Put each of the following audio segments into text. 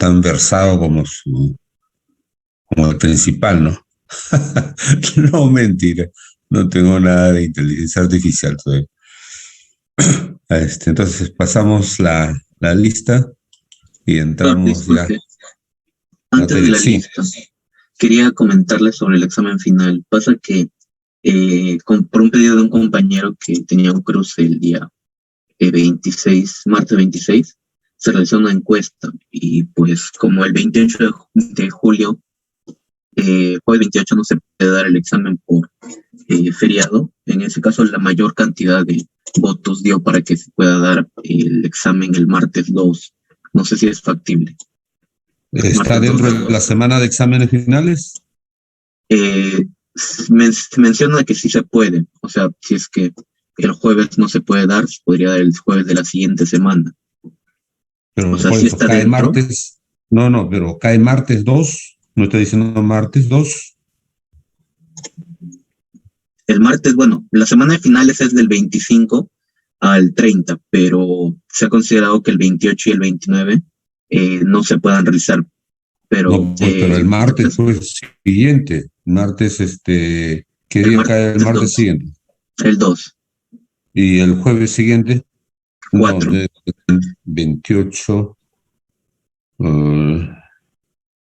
tan versado como el principal, ¿no? No, mentira. No tengo nada de inteligencia artificial todavía. Entonces pasamos la lista y entramos ya Disculpe, en antes de materia. la Sí, lista, quería comentarle sobre el examen final. Pasa que por un pedido de un compañero que tenía un cruce el día 26, martes 26, se realizó una encuesta y pues como el 28 de julio, jueves 28 no se puede dar el examen por feriado, en ese caso la mayor cantidad de votos dio para que se pueda dar el examen el martes 2. No sé si es factible. está Martes 2 dentro de de la agosto. semana de exámenes finales. Eh, menciona que sí se puede, o sea, si es que el jueves no se puede dar, se podría dar el jueves de la siguiente semana. O Pero sea, por sí eso está cae dentro. martes. No, no, pero cae martes 2. No estoy diciendo martes 2. El martes, bueno, la semana de finales es del 25 al 30, pero se ha considerado que el 28 y el 29 no se puedan realizar, pero No, pues, pero el martes, pues, siguiente. Martes, ¿qué el día cae el martes martes 2, siguiente? el 2, Y el jueves siguiente, no, 4. 28,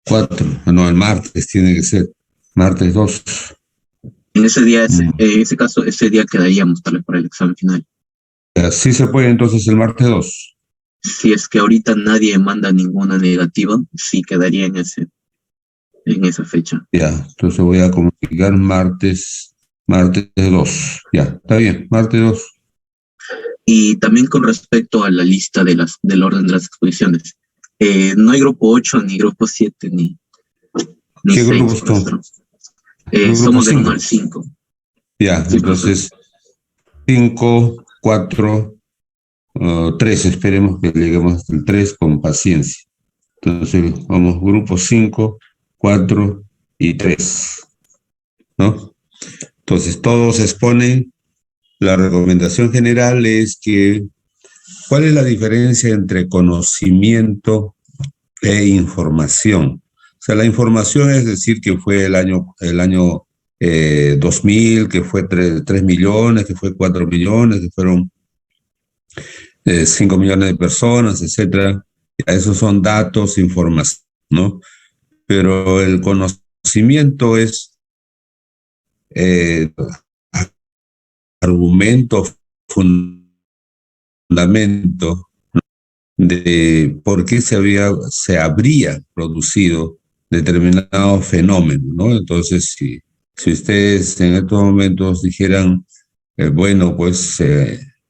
4. No, el martes tiene que ser. Martes 2. En ese día, Mm. en ese caso, ese día quedaríamos tal vez para el examen final. Así se puede entonces el martes 2. Si es que ahorita nadie manda ninguna negativa, sí quedaría en esa fecha. Ya, entonces voy a comunicar martes 2. Ya, está bien, martes 2. Y también con respecto a la lista del orden de las exposiciones, no hay grupo 8, ni grupo 7, ni ¿Qué 6 grupos por son? nuestro. Grupo Somos del 1 5. al 5. Ya, Sí, profesor. entonces 5, 4, 3. Esperemos que lleguemos hasta el 3 con paciencia. Entonces vamos, grupo 5, 4 y 3, ¿no? Entonces todos exponen. La recomendación general es que, ¿cuál es la diferencia entre conocimiento e información? O sea, la información es decir que fue el año 2000, que fue 3 millones, que fue 4 millones, que fueron 5 millones de personas, etcétera. Esos son datos, información, ¿no? Pero el conocimiento es eh, argumento, fundamento de por qué se habría producido determinado fenómeno, ¿no? Entonces, si ustedes en estos momentos dijeran, bueno, pues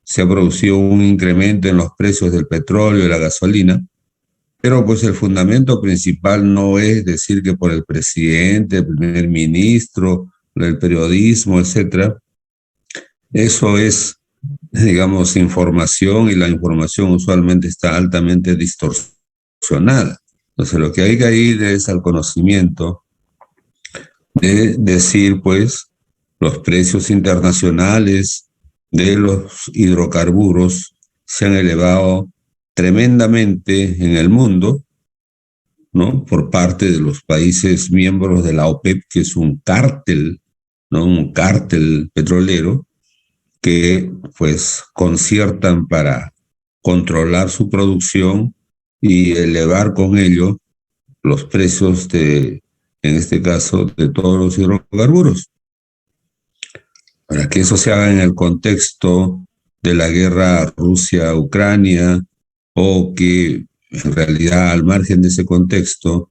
se ha producido un incremento en los precios del petróleo y la gasolina, pero pues el fundamento principal no es decir que por el presidente, el primer ministro, el periodismo, etcétera. Eso es, digamos, información, y la información usualmente está altamente distorsionada. Entonces, lo que hay que ir es al conocimiento de decir, pues, los precios internacionales de los hidrocarburos se han elevado tremendamente en el mundo, ¿no? Por parte de los países miembros de la OPEP, que es un cártel, ¿no? Un cártel petrolero que pues conciertan para controlar su producción y elevar con ello los precios en este caso, de todos los hidrocarburos. Para que eso se haga en el contexto de la guerra Rusia-Ucrania, o que en realidad al margen de ese contexto,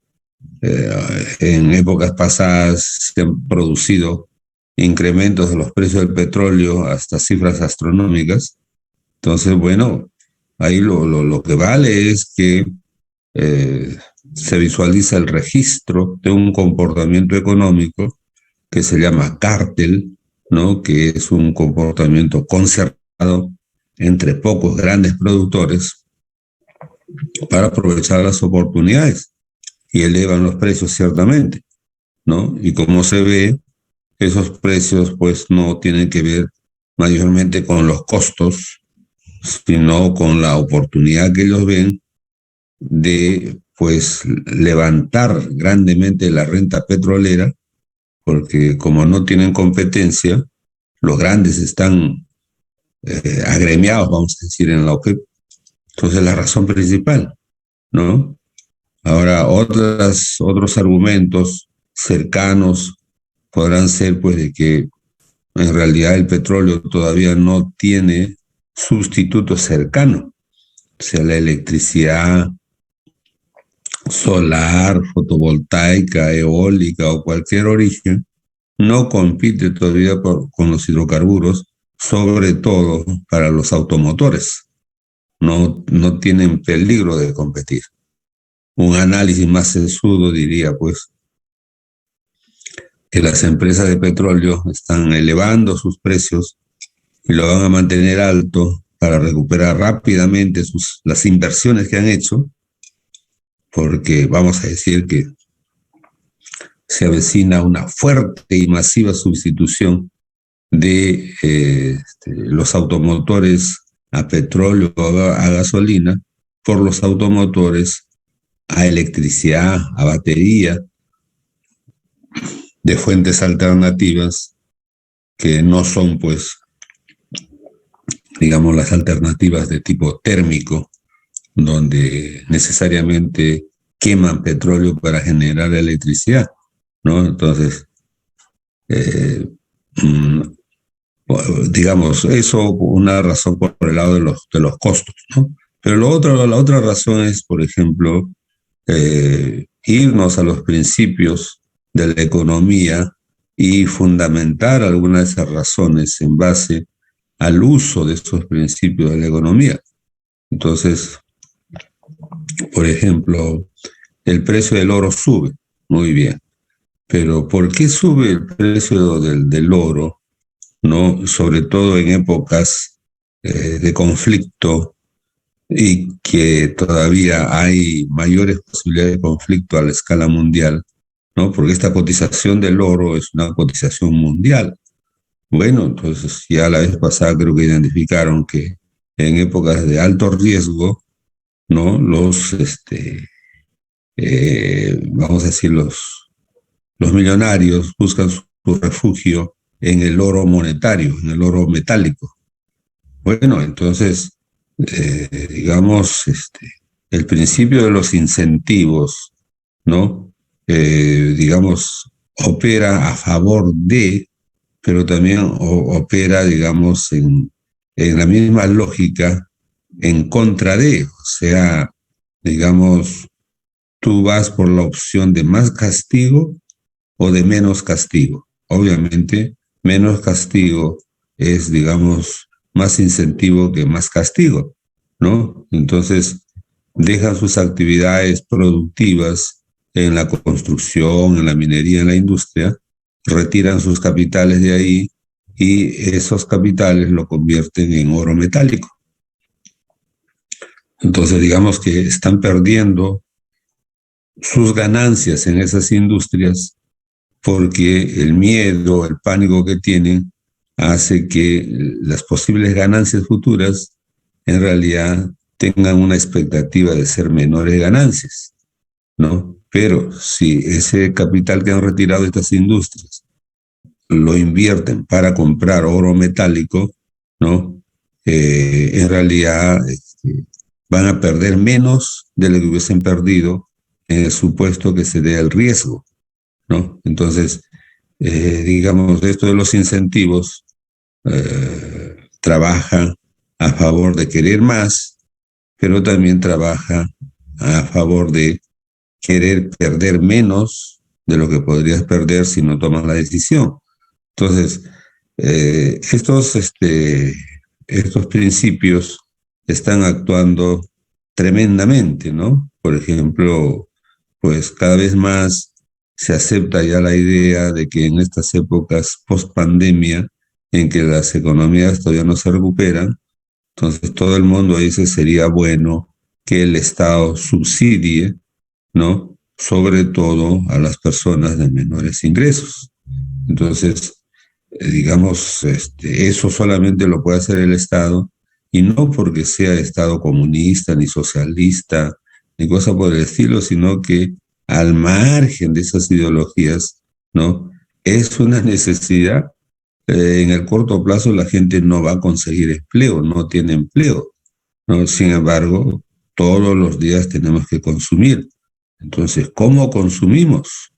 en épocas pasadas se han producido incrementos de los precios del petróleo hasta cifras astronómicas. Entonces, bueno, ahí lo que vale es que eh, se visualiza el registro de un comportamiento económico que se llama cártel, ¿no? Que es un comportamiento concertado entre pocos grandes productores para aprovechar las oportunidades, y elevan los precios ciertamente, ¿no? Y como se ve, esos precios pues no tienen que ver mayormente con los costos, sino con la oportunidad que ellos ven de pues levantar grandemente la renta petrolera, porque como no tienen competencia, los grandes están agremiados, vamos a decir, en la OPEP. Entonces, la razón principal, ¿no? Ahora, otros argumentos cercanos podrán ser, pues, de que en realidad el petróleo todavía no tiene sustituto cercano. O sea, la electricidad solar, fotovoltaica, eólica o cualquier origen no compite todavía con los hidrocarburos, sobre todo para los automotores. No tienen peligro de competir. Un análisis más sesudo diría, pues, que las empresas de petróleo están elevando sus precios y lo van a mantener alto para recuperar rápidamente las inversiones que han hecho, porque vamos a decir que se avecina una fuerte y masiva sustitución de los automotores a petróleo o a gasolina por los automotores a electricidad, a batería, de fuentes alternativas que no son, pues, digamos, las alternativas de tipo térmico, donde necesariamente queman petróleo para generar electricidad, ¿no? Entonces, eh, mm, digamos, eso una razón por el lado de los costos, ¿no? Pero la otra razón es, por ejemplo, irnos a los principios de la economía y fundamentar algunas de esas razones en base al uso de esos principios de la economía. Entonces, por ejemplo, el precio del oro sube, muy bien, pero ¿por qué sube el precio del oro? ¿No? Sobre todo en épocas de conflicto y que todavía hay mayores posibilidades de conflicto a la escala mundial, ¿no? Porque esta cotización del oro es una cotización mundial. Bueno, entonces ya la vez pasada creo que identificaron que en épocas de alto riesgo, ¿no? Vamos a decir, los millonarios buscan su refugio en el oro monetario, en el oro metálico. Bueno, entonces, digamos, el principio de los incentivos, ¿no? Digamos, opera a favor de, pero también opera, digamos, en la misma lógica en contra de. O sea, digamos, tú vas por la opción de más castigo o de menos castigo. Obviamente, menos castigo es, digamos, más incentivo que más castigo, ¿no? Entonces, dejan sus actividades productivas en la construcción, en la minería, en la industria, retiran sus capitales de ahí y esos capitales lo convierten en oro metálico. Entonces, digamos que están perdiendo sus ganancias en esas industrias porque el miedo, el pánico que tienen hace que las posibles ganancias futuras en realidad tengan una expectativa de ser menores ganancias, ¿no? Pero si ese capital que han retirado de estas industrias lo invierten para comprar oro metálico, ¿no? En realidad van a perder menos de lo que hubiesen perdido en el supuesto que se dé el riesgo, ¿no? Entonces, digamos, esto de los incentivos trabaja a favor de querer más, pero también trabaja a favor de querer perder menos de lo que podrías perder si no tomas la decisión. Entonces, estos principios están actuando tremendamente, ¿no? Por ejemplo, pues cada vez más se acepta ya la idea de que en estas épocas post pandemia, en que las economías todavía no se recuperan, entonces todo el mundo dice sería bueno que el Estado subsidie, ¿no? Sobre todo a las personas de menores ingresos. Entonces, digamos, eso solamente lo puede hacer el Estado y no porque sea Estado comunista, ni socialista, ni cosa por el estilo, sino que al margen de esas ideologías, ¿no? Es una necesidad. En el corto plazo la gente no va a conseguir empleo, no tiene empleo, ¿no? Sin embargo, todos los días tenemos que consumir. Entonces, ¿cómo consumimos?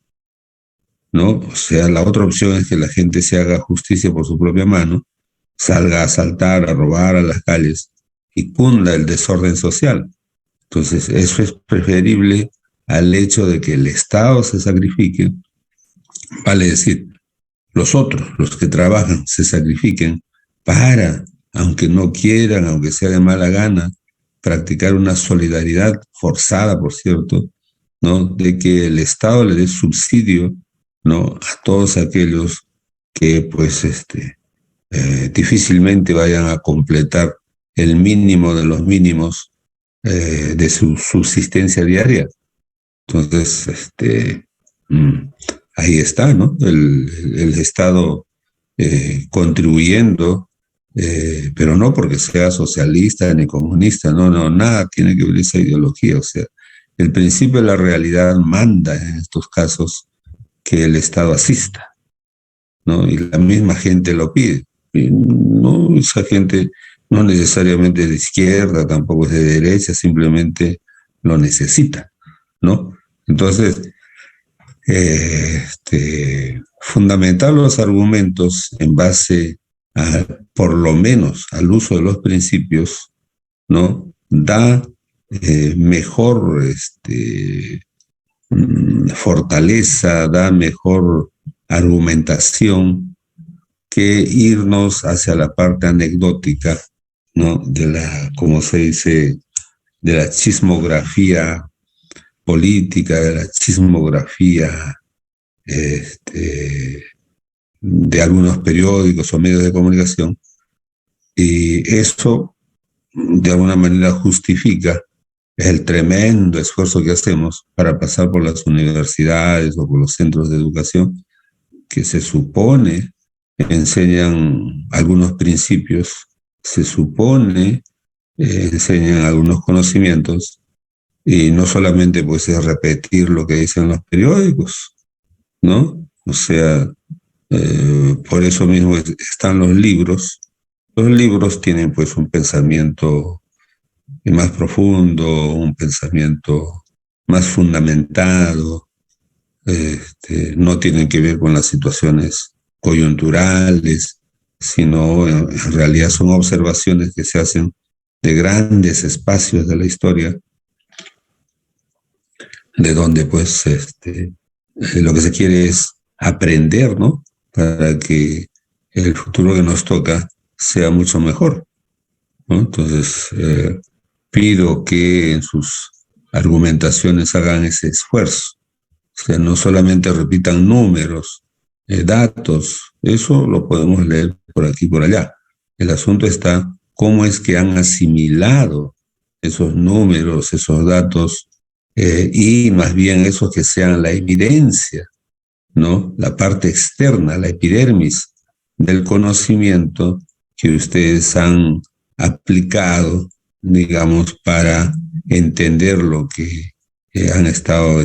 ¿No? O sea, la otra opción es que la gente se haga justicia por su propia mano, salga a asaltar, a robar a las calles y cunda el desorden social. Entonces, eso es preferible al hecho de que el Estado se sacrifique, vale decir, los otros, los que trabajan, se sacrifiquen para, aunque no quieran, aunque sea de mala gana, practicar una solidaridad forzada, por cierto, ¿no? De que el Estado le dé subsidio, ¿no? A todos aquellos que, pues, difícilmente vayan a completar el mínimo de los mínimos de su subsistencia diaria. Entonces, mm, ahí está, ¿no? El Estado contribuyendo, pero no porque sea socialista ni comunista, no, no, nada tiene que ver esa ideología. O sea, el principio de la realidad manda en estos casos que el Estado asista, ¿no? Y la misma gente lo pide. Y no, esa gente no necesariamente es de izquierda, tampoco es de derecha, simplemente lo necesita, ¿no? Entonces, fundamentar los argumentos en base a, por lo menos, al uso de los principios, ¿no? Da mejor fortaleza, da mejor argumentación que irnos hacia la parte anecdótica, ¿no? De la, como se dice, de la chismografía política, de la chismografía de algunos periódicos o medios de comunicación, y eso de alguna manera justifica el tremendo esfuerzo que hacemos para pasar por las universidades o por los centros de educación que se supone enseñan algunos principios, se supone enseñan algunos conocimientos, y no solamente pues es repetir lo que dicen los periódicos, ¿no? O sea, por eso mismo están los libros. Los libros tienen pues un pensamiento más profundo, un pensamiento más fundamentado, no tienen que ver con las situaciones coyunturales, sino en realidad son observaciones que se hacen de grandes espacios de la historia, de donde pues lo que se quiere es aprender, ¿no? Para que el futuro que nos toca sea mucho mejor, ¿no? Entonces, pido que en sus argumentaciones hagan ese esfuerzo. O sea, no solamente repitan números, datos, eso lo podemos leer por aquí y por allá. El asunto está cómo es que han asimilado esos números, esos datos, y más bien esos que sean la evidencia, ¿no? La parte externa, la epidermis del conocimiento que ustedes han aplicado, digamos, para entender lo que han estado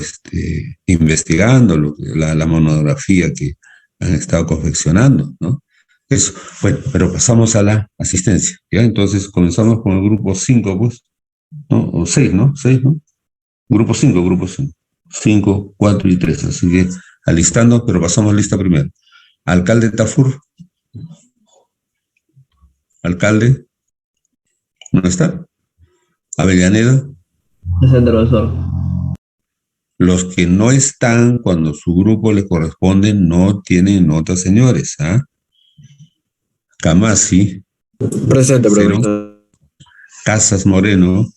investigando, la monografía que han estado confeccionando, ¿no? Eso, bueno, pero pasamos a la asistencia, ¿ya? Entonces comenzamos con el grupo 5, pues, ¿no? O 6, ¿no? 6, ¿no? Grupo 5, grupo 5. 5, 4 y 3, así que alistando, pero pasamos lista primero. Alcalde Tafur. Alcalde. ¿No está? Avellaneda. Presente, profesor. Los que no están cuando su grupo le corresponde no tienen nota, señores. ¿Ah? Camasi. Presente, Cero. profesor. Casas Moreno.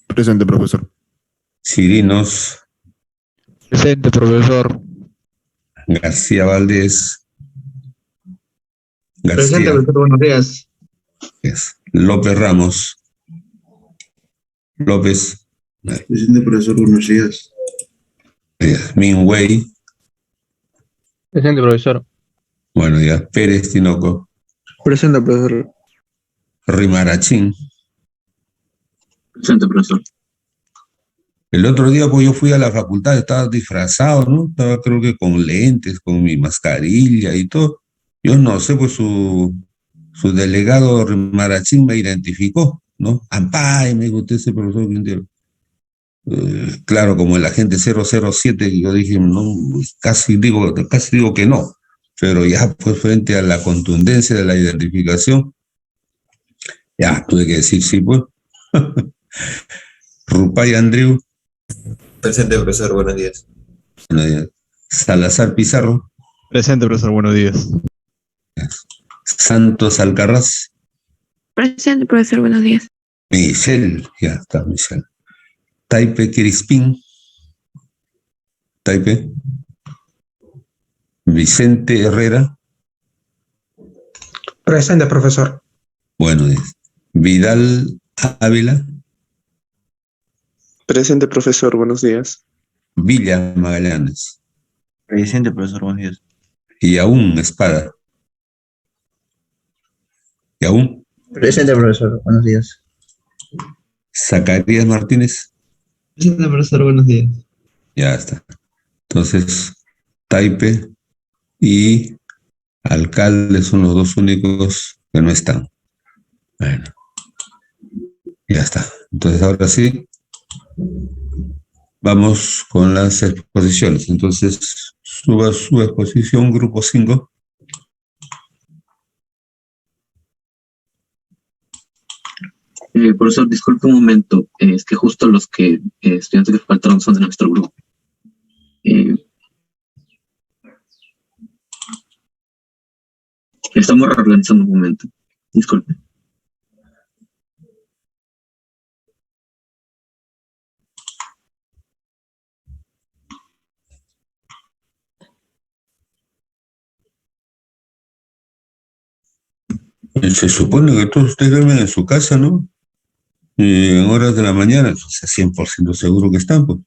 Presente, profesor. Chirinos. Presente, profesor. García Valdés. Presente, García. profesor, buenos días. López Ramos. López. Presente, profesor, buenos días. Minwei. Presente, profesor. Bueno, ya. Pérez Tinoco. Presente, profesor. Rimarachín. Presente, profesor. El otro día, pues yo fui a la facultad, estaba disfrazado, ¿no? Estaba creo que con lentes, con mi mascarilla y todo. Yo no sé, pues su delegado Marachín me identificó, ¿no? Ampay, me dijo usted ese profesor Quintero. Claro, como el agente 007, yo dije, no, casi digo que no, pero ya pues frente a la contundencia de la identificación, ya tuve que decir sí, pues. Rupay Andrew, Presente, profesor. Buenos días. Salazar Pizarro, Presente, profesor. Buenos días. Santos Alcaraz, Presente, profesor, buenos días. Michelle, ya está Michelle. Taipe Crispín, Taipe. Vicente Herrera, Presente, profesor. bueno, Vidal Ávila, Presente, profesor. Buenos días. Villa Magallanes Presente, profesor, buenos días. y aún Espada. Y aún Presente, profesor, buenos días. Zacarías Martínez, Presente, profesor, buenos días. ya está. Entonces, Taipe y Alcalde son los dos únicos que no están. Bueno, ya está. Entonces, ahora sí, vamos con las exposiciones. Entonces, suba su exposición, grupo 5. Profesor, disculpe un momento, es que justo los que estudiantes que faltaron son de nuestro grupo. Estamos reorganizando un momento, disculpe. Se supone que todos ustedes duermen en su casa, ¿no? En horas de la mañana, o sea, 100% seguro que están, pues.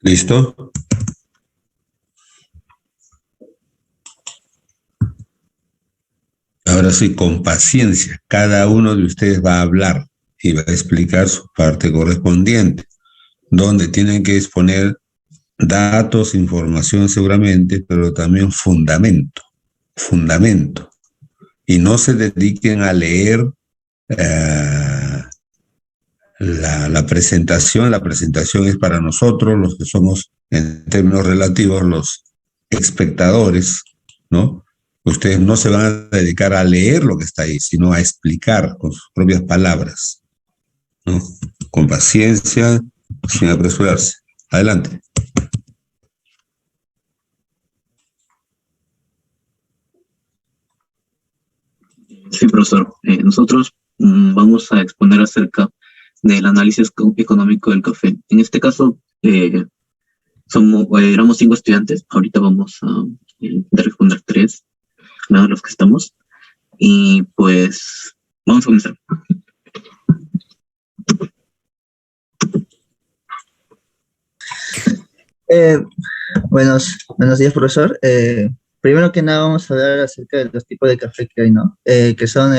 ¿Listo? Ahora sí, con paciencia, cada uno de ustedes va a hablar y va a explicar su parte correspondiente, donde tienen que exponer datos, información seguramente, pero también fundamento. Y no se dediquen a leer la presentación. La presentación es para nosotros, los que somos, en términos relativos, los espectadores, ¿no? Ustedes no se van a dedicar a leer lo que está ahí, sino a explicar con sus propias palabras, ¿no? Con paciencia, sin apresurarse. Adelante. Sí, profesor. Nosotros vamos a exponer acerca del análisis económico del café. En este caso, éramos 5 estudiantes. Ahorita vamos a responder 3, de los que estamos. Y pues, vamos a comenzar. Buenos días, profesor. Primero que nada vamos a hablar acerca de los tipos de café que hay, ¿no? Que son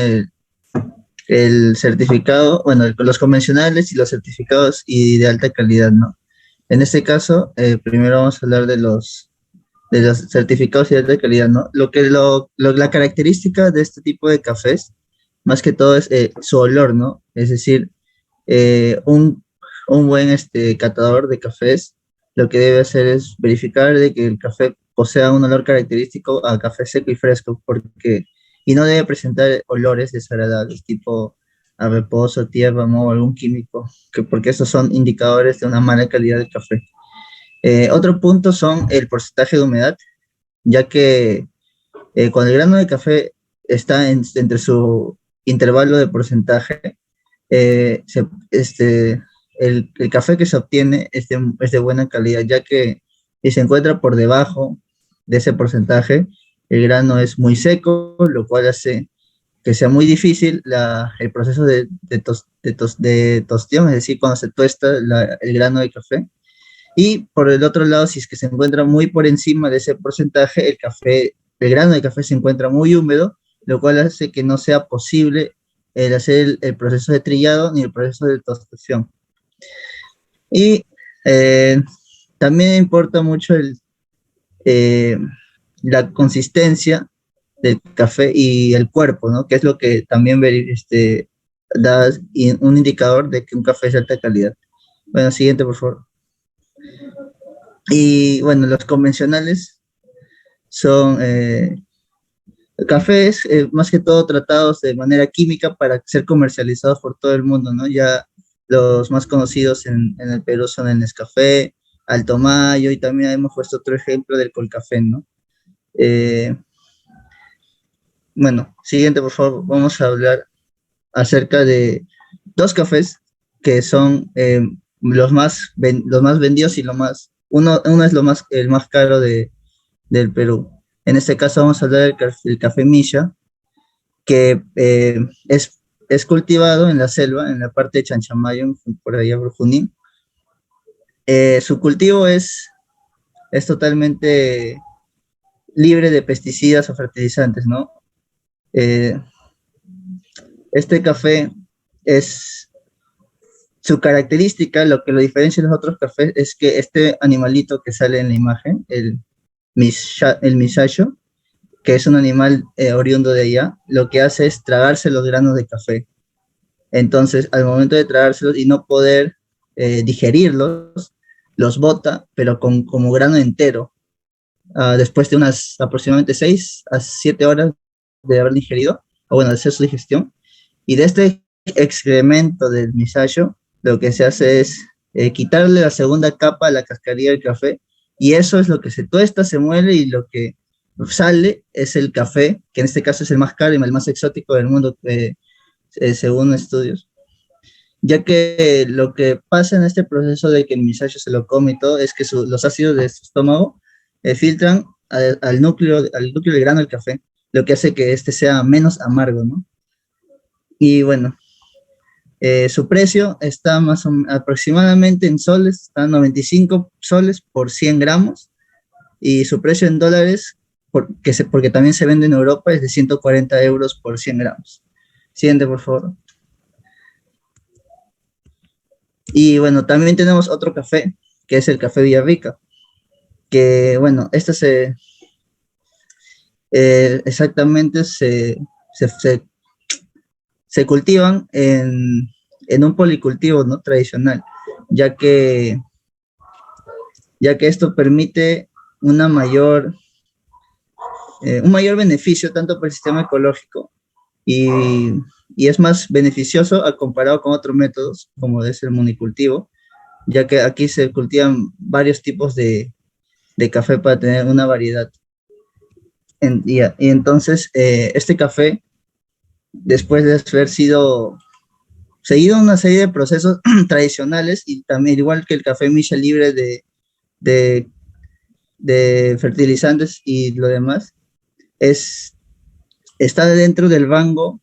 el certificado, bueno, los convencionales y los certificados y de alta calidad, ¿no? En este caso, primero vamos a hablar de los certificados y de alta calidad, ¿no? La característica de este tipo de cafés, más que todo, es su olor, ¿no? Es decir, un buen catador de cafés lo que debe hacer es verificar de que el café posea un olor característico a café seco y fresco, y no debe presentar olores desagradables, tipo a reposo, tierra, moho, algún químico, porque estos son indicadores de una mala calidad del café. Otro punto son el porcentaje de humedad, ya que cuando el grano de café está entre su intervalo de porcentaje, el café que se obtiene es de buena calidad, ya que si se encuentra por debajo de ese porcentaje, el grano es muy seco, lo cual hace que sea muy difícil el proceso de tostión, es decir, cuando se tuesta el grano de café. Y por el otro lado, si es que se encuentra muy por encima de ese porcentaje, el grano de café se encuentra muy húmedo, lo cual hace que no sea posible el hacer el proceso de trillado ni el proceso de tostación. Y también importa mucho la consistencia del café y el cuerpo, ¿no? Que es lo que también da un indicador de que un café es de alta calidad. Bueno, siguiente, por favor. Y bueno, los convencionales son cafés, más que todo tratados de manera química para ser comercializados por todo el mundo, ¿no? Ya los más conocidos en el Perú son el Nescafé, Alto Mayo, y también hemos puesto otro ejemplo del Colcafé, ¿no? Bueno, siguiente, por favor, vamos a hablar acerca de dos cafés que son los más vendidos y uno es el más caro del Perú. En este caso vamos a hablar del café Misha, que es cultivado en la selva, en la parte de Chanchamayo, por allá por Junín. Su cultivo es totalmente libre de pesticidas o fertilizantes, ¿no? Este café su característica, lo que lo diferencia de los otros cafés, es que este animalito que sale en la imagen, el misayo, que es un animal oriundo de allá, lo que hace es tragarse los granos de café. Entonces, al momento de tragárselos y no poder digerirlos, los bota, pero como grano entero. Después de unas aproximadamente 6 a 7 horas de haber digerido, o bueno, de hacer su digestión. Y de este excremento del misayo, lo que se hace es quitarle la segunda capa a la cascarilla del café, y eso es lo que se tuesta, se muele, y lo que sale es el café, que en este caso es el más caro y el más exótico del mundo, según estudios. Ya que lo que pasa en este proceso de que el misayo se lo come y todo, es que los ácidos de su estómago filtran al núcleo del grano del café, lo que hace que este sea menos amargo, ¿no? Y bueno, su precio está aproximadamente en soles, está a 95 soles por 100 gramos, y su precio en dólares, porque también se vende en Europa, es de 140 euros por 100 gramos. Siguiente, por favor. Y bueno, también tenemos otro café, que es el café Villarrica, que bueno, exactamente se cultivan en un policultivo, ¿no? Tradicional, ya que esto permite un mayor beneficio tanto para el sistema ecológico, y es más beneficioso comparado con otros métodos, como es el monocultivo, ya que aquí se cultivan varios tipos de café para tener una variedad. Y entonces, este café, después de haber sido seguido una serie de procesos tradicionales, y también igual que el café Misha, libre de fertilizantes y lo demás, está dentro del rango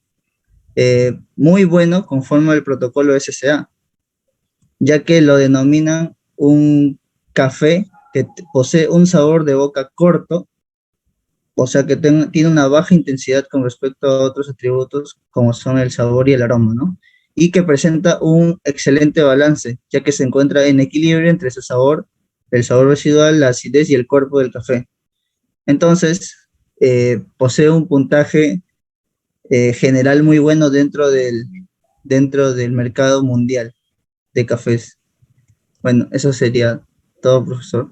muy bueno conforme al protocolo SCA, ya que lo denominan un café que posee un sabor de boca corto, o sea que tiene una baja intensidad con respecto a otros atributos como son el sabor y el aroma, ¿no? Y que presenta un excelente balance, ya que se encuentra en equilibrio entre el sabor residual, la acidez y el cuerpo del café. Entonces, posee un puntaje general muy bueno dentro del mercado mundial de cafés. Bueno, eso sería todo, profesor.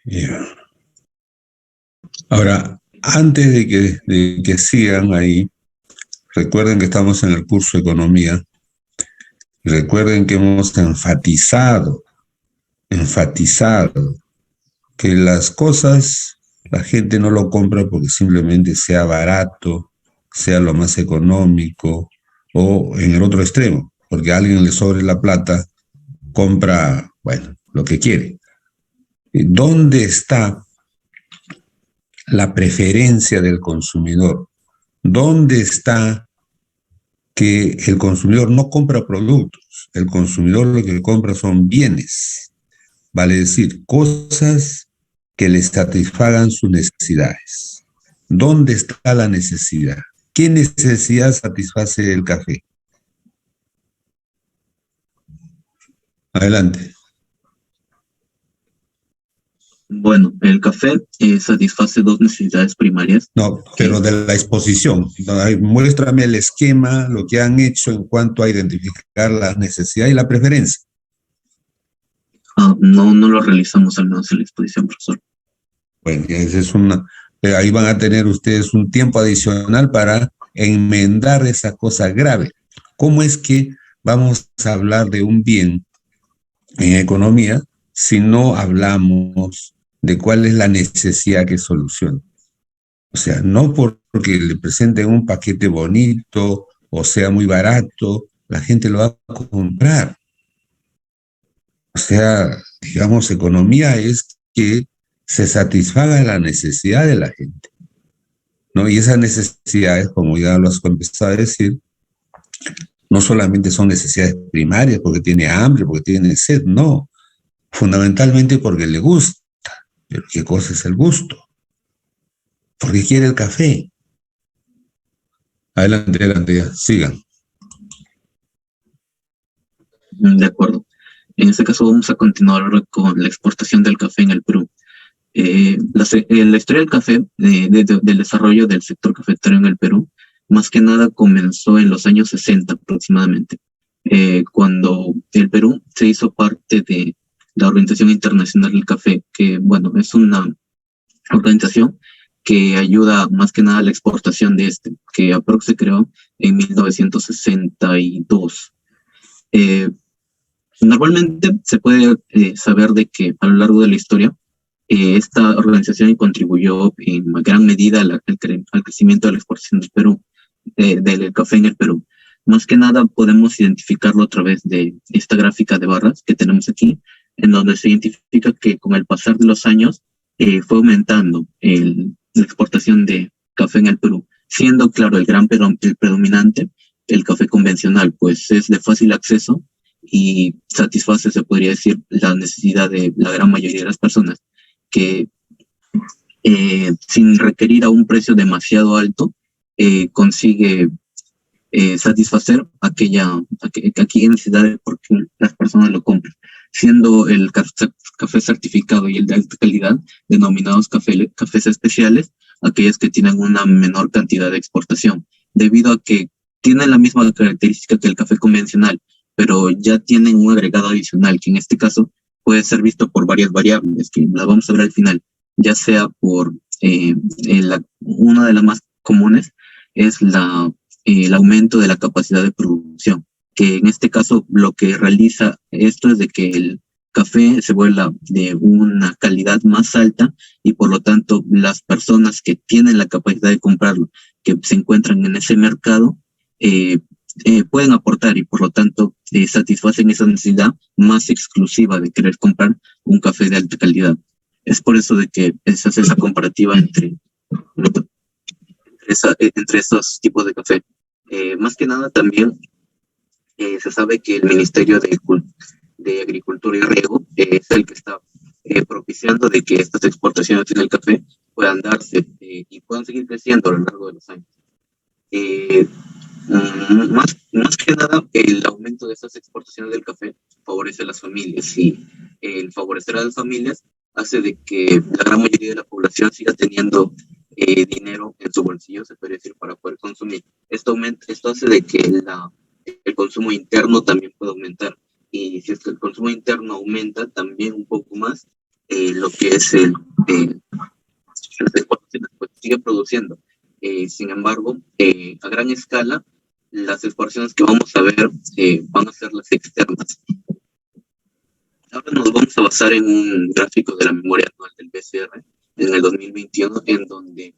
Yeah. Ahora, antes de que sigan ahí, recuerden que estamos en el curso de Economía. Recuerden que hemos enfatizado que las cosas, la gente no lo compra porque simplemente sea barato, sea lo más económico o en el otro extremo, porque a alguien le sobre la plata, compra, bueno, lo que quiere. ¿Dónde está la preferencia del consumidor? ¿Dónde está que el consumidor no compra productos? El consumidor lo que compra son bienes, vale decir, cosas que le satisfagan sus necesidades. ¿Dónde está la necesidad? ¿Qué necesidad satisface el café? Adelante. Bueno, el café satisface dos necesidades primarias. No, pero de la exposición. Muéstrame el esquema, lo que han hecho en cuanto a identificar la necesidad y la preferencia. No lo realizamos al menos en la exposición, profesor. Bueno, esa es ahí van a tener ustedes un tiempo adicional para enmendar esa cosa grave. ¿Cómo es que vamos a hablar de un bien en economía si no hablamos de cuál es la necesidad que soluciona? O sea, no porque le presenten un paquete bonito o sea muy barato, la gente lo va a comprar. O sea, digamos, economía es que se satisfaga la necesidad de la gente, ¿no? Y esas necesidades, como ya lo has empezado a decir, no solamente son necesidades primarias porque tiene hambre, porque tiene sed, no. Fundamentalmente porque le gusta. Pero ¿qué cosa es el gusto? Porque quiere el café. Adelante, adelante, ya, sigan. De acuerdo. En este caso vamos a continuar ahora con la exportación del café en el Perú. La historia del café, del desarrollo del sector cafetero en el Perú, más que nada comenzó en los años 60 aproximadamente, cuando el Perú se hizo parte de la Organización Internacional del Café, que bueno, es una organización que ayuda más que nada a la exportación de que aproximadamente se creó en 1962. Normalmente se puede saber de que a lo largo de la historia esta organización contribuyó en gran medida al crecimiento de la exportación del Perú, del café en el Perú. Más que nada podemos identificarlo a través de esta gráfica de barras que tenemos aquí, en donde se identifica que con el pasar de los años fue aumentando la exportación de café en el Perú, siendo claro el predominante, el café convencional, pues es de fácil acceso y satisface, se podría decir, la necesidad de la gran mayoría de las personas, que sin requerir a un precio demasiado alto, consigue satisfacer aquella necesidad de por qué las personas lo compran, siendo el café certificado y el de alta calidad, denominados cafés especiales, aquellos que tienen una menor cantidad de exportación, debido a que tienen la misma característica que el café convencional, pero ya tienen un agregado adicional, que en este caso puede ser visto por varias variables, que las vamos a ver al final, ya sea por una de las más comunes, es el aumento de la capacidad de producción, que en este caso lo que realiza esto es de que el café se vuelva de una calidad más alta y por lo tanto las personas que tienen la capacidad de comprarlo, que se encuentran en ese mercado, pueden aportar y por lo tanto satisfacen esa necesidad más exclusiva de querer comprar un café de alta calidad. Es por eso de que se hace esa comparativa entre esos tipos de café. Más que nada también se sabe que el Ministerio de Agricultura y Riego es el que está propiciando de que estas exportaciones del café puedan darse y puedan seguir creciendo a lo largo de los años. Más que nada, el aumento de estas exportaciones del café favorece a las familias y el favorecer a las familias hace de que la gran mayoría de la población siga teniendo dinero en su bolsillo, se puede decir, para poder consumir. Esto hace de que el consumo interno también pueda aumentar. Y si es que el consumo interno aumenta también un poco más, lo que es las exportaciones, pues sigue produciendo. Sin embargo, a gran escala, las exportaciones que vamos a ver van a ser las externas. Ahora nos vamos a basar en un gráfico de la memoria anual del BCR en el 2021, en donde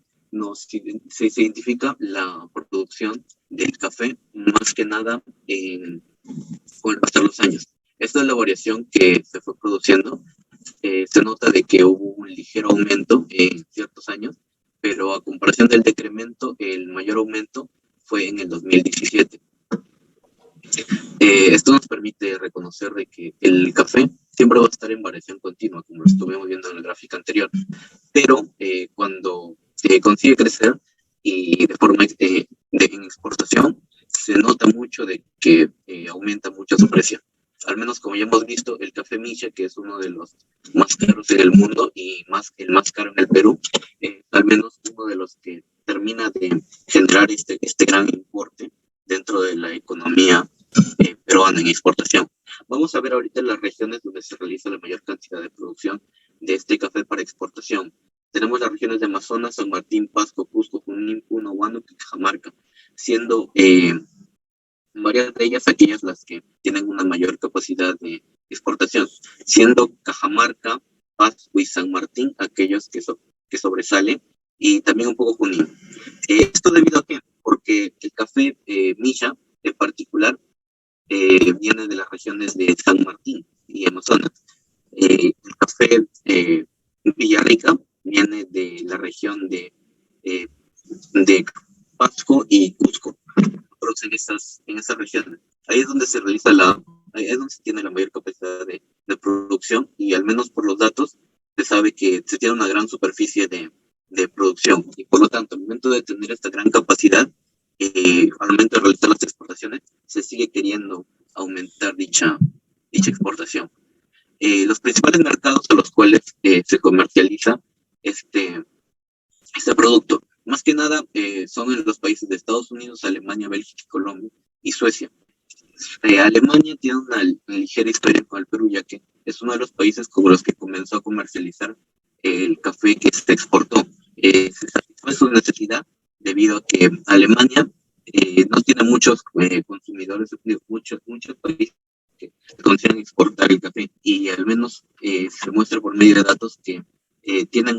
se identifica la producción del café más que nada con el pasar de los años. Esta es la variación que se fue produciendo. Se nota de que hubo un ligero aumento en ciertos años, pero a comparación del decremento, el mayor aumento fue en el 2017. Esto nos permite reconocer de que el café siempre va a estar en variación continua, como lo estuvimos viendo en la gráfica anterior, pero cuando consigue crecer y de forma en exportación, se nota mucho de que aumenta mucho su precio. Al menos como ya hemos visto, el café Misha, que es uno de los más caros en el mundo y el más caro en el Perú, al menos uno de los que termina de generar este gran importe dentro de la economía peruana en exportación. Vamos a ver ahorita las regiones donde se realiza la mayor cantidad de producción de este café para exportación. Tenemos las regiones de Amazonas, San Martín, Pasco, Cusco, Junín, Puno, Huánuco y Cajamarca, siendo varias de ellas aquellas las que tienen una mayor capacidad de exportación, siendo Cajamarca, Pasco y San Martín aquellos que sobresalen, y también un poco Junín. Esto debido a qué? Porque el café Misha en particular viene de las regiones de San Martín y Amazonas. El café Villarrica viene de la región de Pasco y Cusco, en esas regiones. Ahí es donde se realiza ahí es donde se tiene la mayor capacidad de producción, y al menos por los datos se sabe que se tiene una gran superficie de producción, y por lo tanto, al momento de tener esta gran capacidad, al momento de realizar las exportaciones, se sigue queriendo aumentar dicha exportación. Los principales mercados a los cuales se comercializa este producto, más que nada, son en los países de Estados Unidos, Alemania, Bélgica, Colombia y Suecia. Alemania tiene una ligera historia con el Perú, ya que es uno de los países con los que comenzó a comercializar el café que se exportó. Se satisfue su necesidad debido a que Alemania no tiene muchos consumidores, muchos países que consideran exportar el café, y al menos se muestra por medio de datos que tienen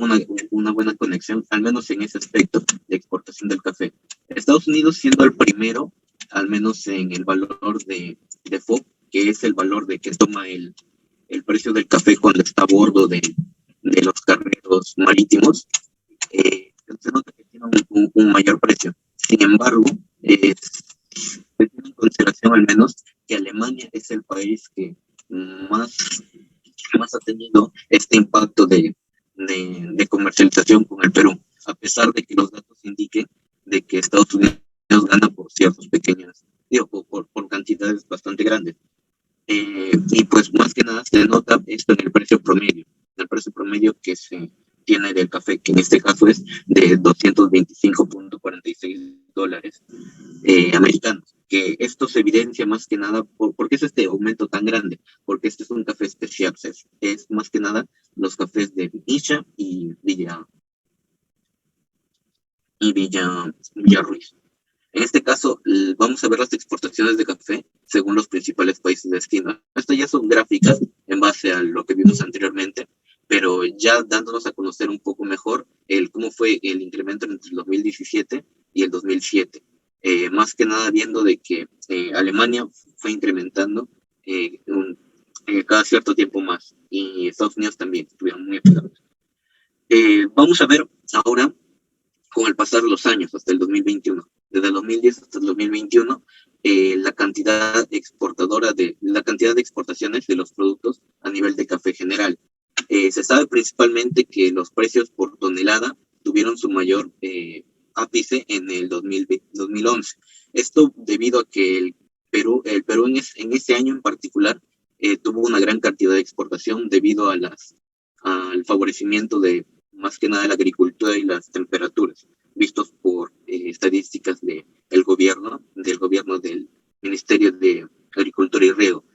una buena conexión, al menos en ese aspecto de exportación del café. Estados Unidos siendo el primero, al menos en el valor de FOB, que es el valor de que toma el precio del café cuando está a bordo de los carreros marítimos, se nota que tiene un mayor precio. Sin embargo, se tiene en consideración al menos que Alemania es el país que más ha tenido este impacto de comercialización con el Perú, a pesar de que los datos indiquen de que Estados Unidos gana por ciertos pequeños, por cantidades bastante grandes. Y pues más que nada se nota esto en el precio promedio que se tiene del café, que en este caso es de $225.46 americanos, que esto se evidencia más que nada ¿por qué es este aumento tan grande? Porque este es un café especial, es más que nada los cafés de Misha y Villa Ruiz. En este caso, vamos a ver las exportaciones de café según los principales países de destino. Estas ya son gráficas en base a lo que vimos anteriormente, pero ya dándonos a conocer un poco mejor cómo fue el incremento entre el 2017 y el 2007. Más que nada viendo de que Alemania fue incrementando cada cierto tiempo más, y Estados Unidos también estuvieron muy afectados. Vamos a ver ahora, con el pasar de los años hasta el 2021, desde el 2010 hasta el 2021, la cantidad de exportaciones de los productos a nivel de café general. Se sabe principalmente que los precios por tonelada tuvieron su mayor ápice en el 2011. Esto debido a que el Perú en ese año en particular tuvo una gran cantidad de exportación debido al favorecimiento de más que nada la agricultura y las temperaturas, vistos por estadísticas del gobierno del Ministerio de Agricultura y Riego.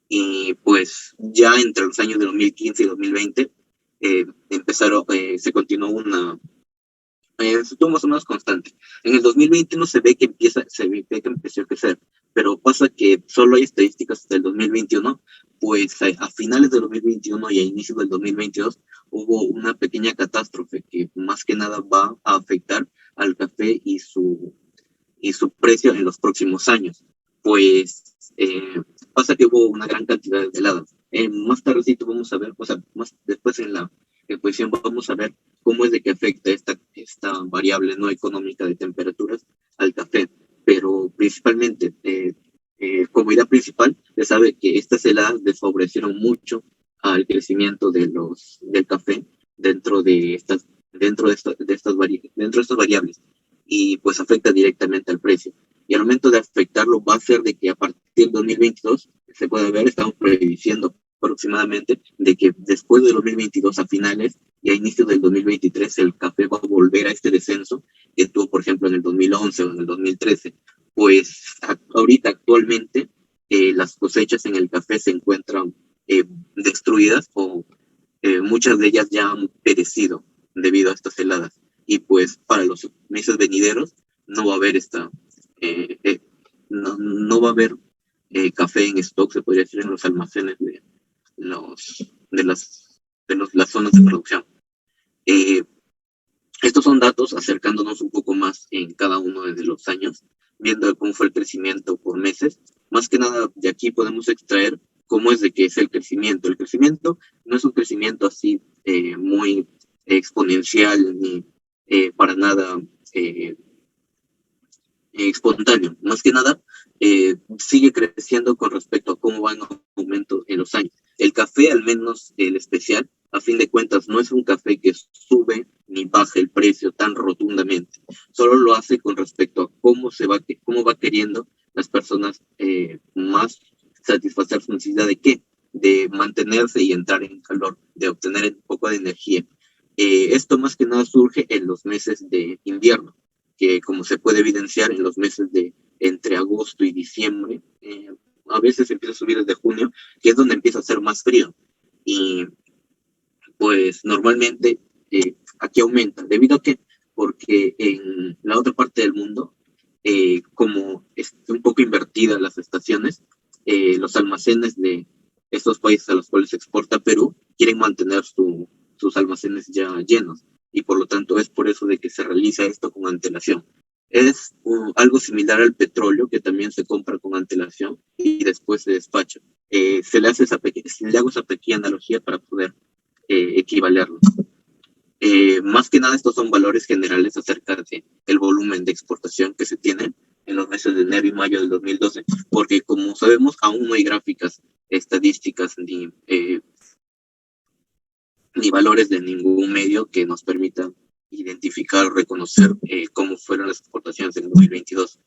Y pues ya entre los años de 2015 y 2020 se continuó estuvo más o menos constante. En el 2021 se ve que empezó a crecer, pero pasa que solo hay estadísticas hasta el 2021 pues a finales del 2021 y a inicios del 2022 hubo una pequeña catástrofe que más que nada va a afectar al café y su precio en los próximos años. Pues pasa que hubo una gran cantidad de heladas. Más tardecito vamos a ver, o sea, más después en la exposición vamos a ver cómo es de que afecta esta variable no económica de temperaturas al café. Pero principalmente, como idea principal, se sabe que estas heladas desfavorecieron mucho al crecimiento del café dentro de estas variables, y pues afecta directamente al precio. Y al momento de afectarlo va a ser de que a partir del 2022 se puede ver, estamos prediciendo aproximadamente de que después del 2022 a finales y a inicios del 2023 el café va a volver a este descenso que tuvo, por ejemplo, en el 2011 o en el 2013. Pues ahorita actualmente las cosechas en el café se encuentran destruidas, o muchas de ellas ya han perecido debido a estas heladas. Y pues para los meses venideros no va a haber no va a haber café en stock, se podría decir, en los almacenes de las zonas de producción. Estos son datos acercándonos un poco más en cada uno de los años, viendo cómo fue el crecimiento por meses. Más que nada de aquí podemos extraer cómo es de que es el crecimiento. El crecimiento no es un crecimiento así muy exponencial ni para nada espontáneo. Más que nada sigue creciendo con respecto a cómo va en aumento en los años. El café, al menos el especial, a fin de cuentas no es un café que sube ni baja el precio tan rotundamente. Solo lo hace con respecto a cómo va queriendo las personas más satisfacer su necesidad de mantenerse y entrar en calor, de obtener un poco de energía. Esto más que nada surge en los meses de invierno, que como se puede evidenciar en los meses de entre agosto y diciembre, a veces empieza a subir desde junio, que es donde empieza a hacer más frío. Y pues normalmente aquí aumenta, debido a que, porque en la otra parte del mundo, como es un poco invertida las estaciones, los almacenes de estos países a los cuales se exporta Perú quieren mantener sus almacenes ya llenos, y por lo tanto es por eso de que se realiza esto con antelación. Es algo similar al petróleo, que también se compra con antelación y después se despacha. Le hago esa pequeña analogía para poder equivalerlo. Más que nada estos son valores generales acerca del volumen de exportación que se tiene en los meses de enero y mayo del 2012, porque como sabemos aún no hay gráficas estadísticas ni valores de ningún medio que nos permita identificar o reconocer cómo fueron las exportaciones en el 2022.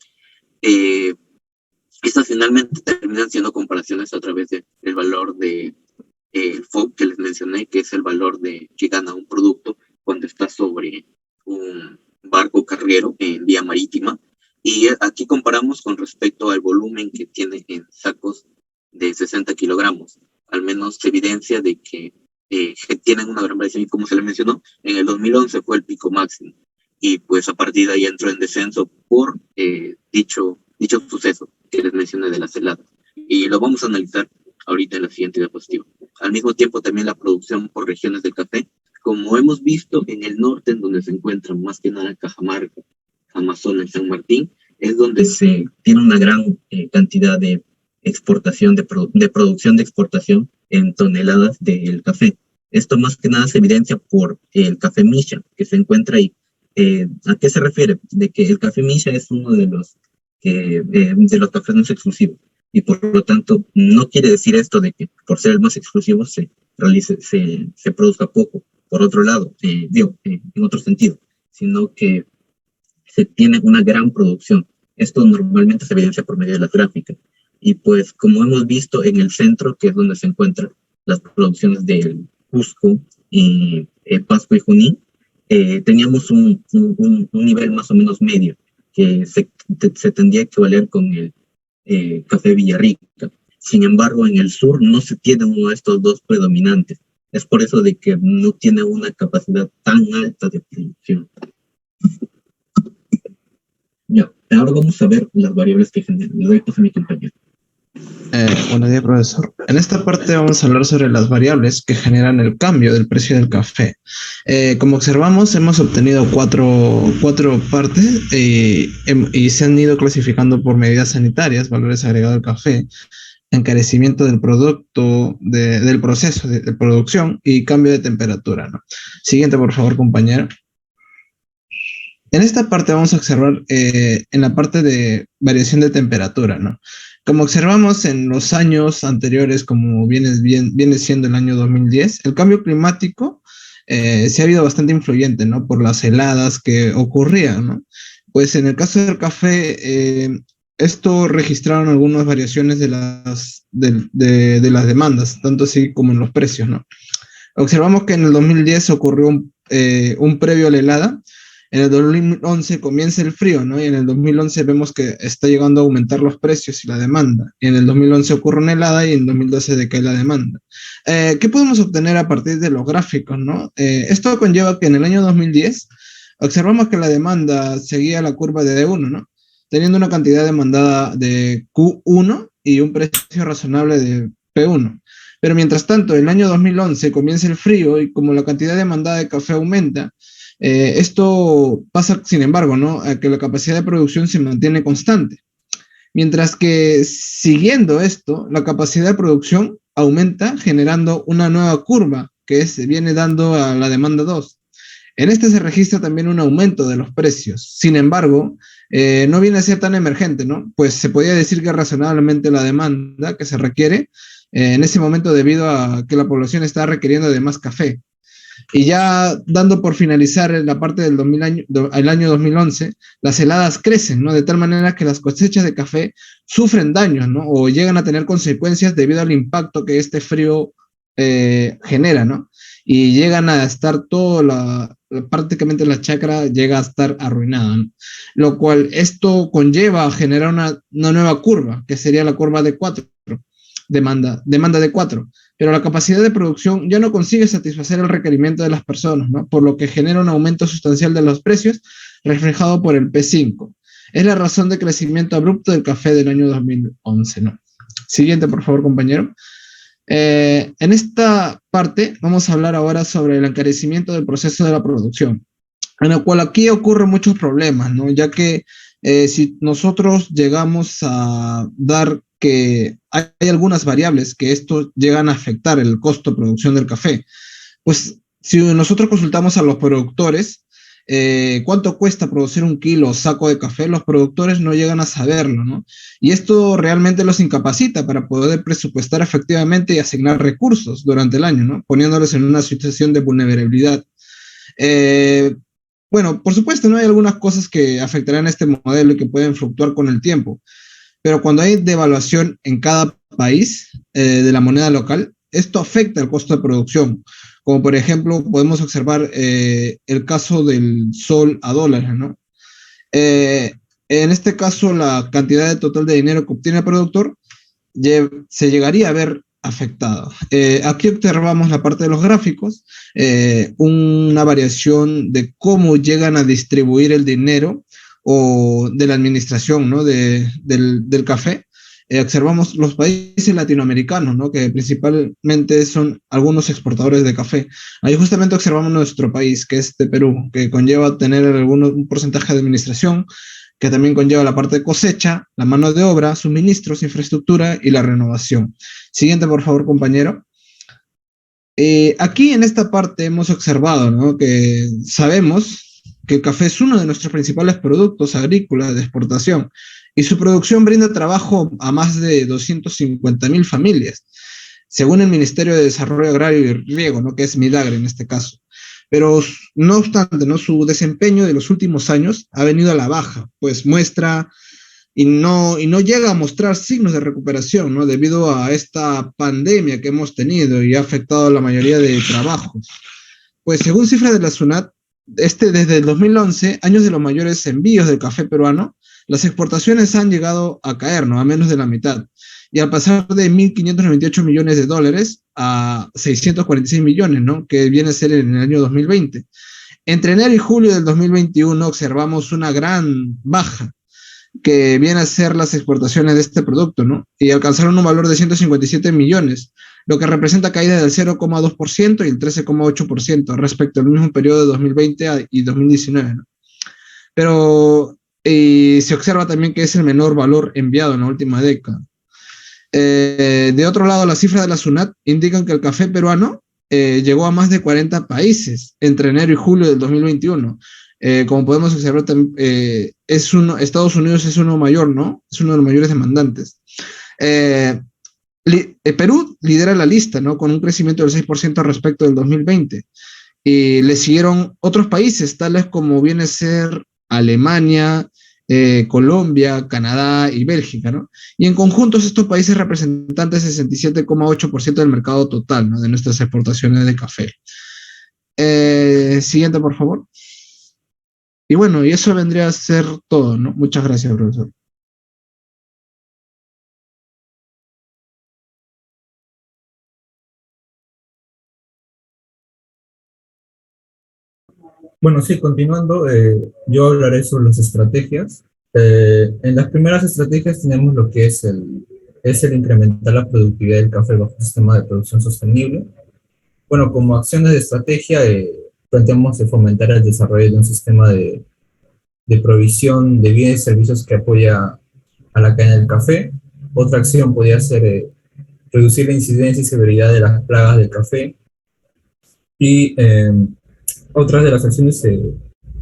Estas finalmente terminan siendo comparaciones a través del valor de el FOB que les mencioné, que es el valor que gana un producto cuando está sobre un barco carguero en vía marítima. Y aquí comparamos con respecto al volumen que tiene en sacos de 60 kilogramos. Al menos se evidencia de que tienen una gran variación, y como se les mencionó, en el 2011 fue el pico máximo. Y pues a partir de ahí entró en descenso por dicho suceso que les mencioné de las heladas. Y lo vamos a analizar ahorita en la siguiente diapositiva. Al mismo tiempo también la producción por regiones del café, como hemos visto en el norte, en donde se encuentran más que nada Cajamarca, Amazonas, San Martín, es donde se tiene una gran cantidad de exportación, de producción de exportación en toneladas del café. Esto más que nada se evidencia por el café Misha, que se encuentra ahí. ¿A qué se refiere? De que el café Misha es uno de los cafés más exclusivos. Y por lo tanto, no quiere decir esto de que por ser el más exclusivo se produzca poco. Por otro lado, en otro sentido, sino que se tiene una gran producción. Esto normalmente se evidencia por medio de las gráficas. Y pues, como hemos visto en el centro, que es donde se encuentran las producciones del Cusco y Pasco y Junín, teníamos un nivel más o menos medio, que se tendría que equivaler con el café Villarrica. Sin embargo, en el sur no se tiene uno de estos dos predominantes. Es por eso de que no tiene una capacidad tan alta de producción. Ya, ahora vamos a ver las variables que generan. Le doy paso a mi compañero. Buenos días, profesor. En esta parte vamos a hablar sobre las variables que generan el cambio del precio del café. Como observamos, hemos obtenido cuatro partes y se han ido clasificando por medidas sanitarias, valores agregados al café, encarecimiento del producto, del proceso de producción y cambio de temperatura, ¿no? Siguiente, por favor, compañero. En esta parte vamos a observar en la parte de variación de temperatura, ¿no? Como observamos en los años anteriores, como viene siendo el año 2010, el cambio climático se ha habido bastante influyente, ¿no? Por las heladas que ocurrían, ¿no? Pues en el caso del café, esto registraron algunas variaciones de las demandas, tanto así como en los precios, ¿no? Observamos que en el 2010 ocurrió un previo a la helada. En el 2011 comienza el frío, ¿no? Y en el 2011 vemos que está llegando a aumentar los precios y la demanda. Y en el 2011 ocurre una helada y en 2012 decae la demanda. ¿Qué podemos obtener a partir de los gráficos, no? Esto conlleva que en el año 2010 observamos que la demanda seguía la curva de D1, ¿no? Teniendo una cantidad demandada de Q1 y un precio razonable de P1. Pero mientras tanto, en el año 2011 comienza el frío y como la cantidad demandada de café aumenta, esto pasa, sin embargo, ¿no? A que la capacidad de producción se mantiene constante. Mientras que siguiendo esto, la capacidad de producción aumenta generando una nueva curva que se viene dando a la demanda 2. En este se registra también un aumento de los precios. Sin embargo, no viene a ser tan emergente, ¿no? Pues se podría decir que razonablemente la demanda que se requiere en ese momento debido a que la población está requiriendo de más café. Y ya dando por finalizar la parte del el año 2011, las heladas crecen, ¿no? De tal manera que las cosechas de café sufren daños, ¿no? O llegan a tener consecuencias debido al impacto que este frío genera, ¿no? Y llegan a estar prácticamente la chacra llega a estar arruinada, ¿no? Lo cual esto conlleva a generar una nueva curva, que sería la curva de 4, demanda de 4. Pero la capacidad de producción ya no consigue satisfacer el requerimiento de las personas, ¿no? Por lo que genera un aumento sustancial de los precios reflejado por el P5. Es la razón de crecimiento abrupto del café del año 2011, ¿no? Siguiente, por favor, compañero. En esta parte vamos a hablar ahora sobre el encarecimiento del proceso de la producción, en el cual aquí ocurren muchos problemas, ¿no? Ya que si nosotros llegamos a dar que hay algunas variables que esto llegan a afectar el costo de producción del café. Pues si nosotros consultamos a los productores, cuánto cuesta producir un kilo o saco de café, los productores no llegan a saberlo, ¿no? Y esto realmente los incapacita para poder presupuestar efectivamente y asignar recursos durante el año, ¿no? Poniéndolos en una situación de vulnerabilidad. Bueno, por supuesto, ¿no? Hay algunas cosas que afectarán este modelo y que pueden fluctuar con el tiempo. Pero cuando hay devaluación en cada país de la moneda local, esto afecta el costo de producción. Como por ejemplo, podemos observar el caso del sol a dólar, ¿no? En este caso, la cantidad total de dinero que obtiene el productor se llegaría a ver afectada. Aquí observamos la parte de los gráficos, una variación de cómo llegan a distribuir el dinero o de la administración, ¿no? del café. Observamos los países latinoamericanos, ¿no? Que principalmente son algunos exportadores de café. Ahí justamente observamos nuestro país, que es de Perú, que conlleva tener un porcentaje de administración, que también conlleva la parte de cosecha, la mano de obra, suministros, infraestructura y la renovación. Siguiente, por favor, compañero. Aquí en esta parte hemos observado, ¿no? Que sabemos que el café es uno de nuestros principales productos agrícolas de exportación y su producción brinda trabajo a más de 250,000 familias, según el Ministerio de Desarrollo Agrario y Riego, ¿no? Que es Midagre en este caso. Pero no obstante, ¿no? Su desempeño de los últimos años ha venido a la baja, pues muestra y no llega a mostrar signos de recuperación, ¿no? Debido a esta pandemia que hemos tenido y ha afectado a la mayoría de trabajos. Pues según cifras de la SUNAT, desde el 2011, años de los mayores envíos del café peruano, las exportaciones han llegado a caer, ¿no? A menos de la mitad. Y al pasar de 1.598 millones de dólares a 646 millones, ¿no? Que viene a ser en el año 2020. Entre enero y julio del 2021 observamos una gran baja. que viene a ser las exportaciones de este producto, ¿no? Y alcanzaron un valor de 157 millones, lo que representa caída del 0,2% y el 13,8% respecto al mismo periodo de 2020 y 2019, ¿no? Pero se observa también que es el menor valor enviado en la última década. De otro lado, las cifras de la SUNAT indican que el café peruano llegó a más de 40 países entre enero y julio del 2021. Como podemos observar, Estados Unidos es uno mayor, ¿no? Es uno de los mayores demandantes. Perú lidera la lista, ¿no? Con un crecimiento del 6% respecto del 2020. Y le siguieron otros países, tales como viene a ser Alemania, Colombia, Canadá y Bélgica, ¿no? Y en conjuntos estos países representan el 67,8% del mercado total, ¿no? De nuestras exportaciones de café. Siguiente, por favor. Y bueno, y eso vendría a ser todo, ¿no? Muchas gracias, profesor. Bueno, sí, continuando, yo hablaré sobre las estrategias. En las primeras estrategias tenemos lo que es el incrementar la productividad del café bajo un sistema de producción sostenible. Bueno, como acciones de estrategia, planteamos de fomentar el desarrollo de un sistema de provisión de bienes y servicios que apoya a la cadena del café. Otra acción podría ser reducir la incidencia y severidad de las plagas del café. Y otras de las acciones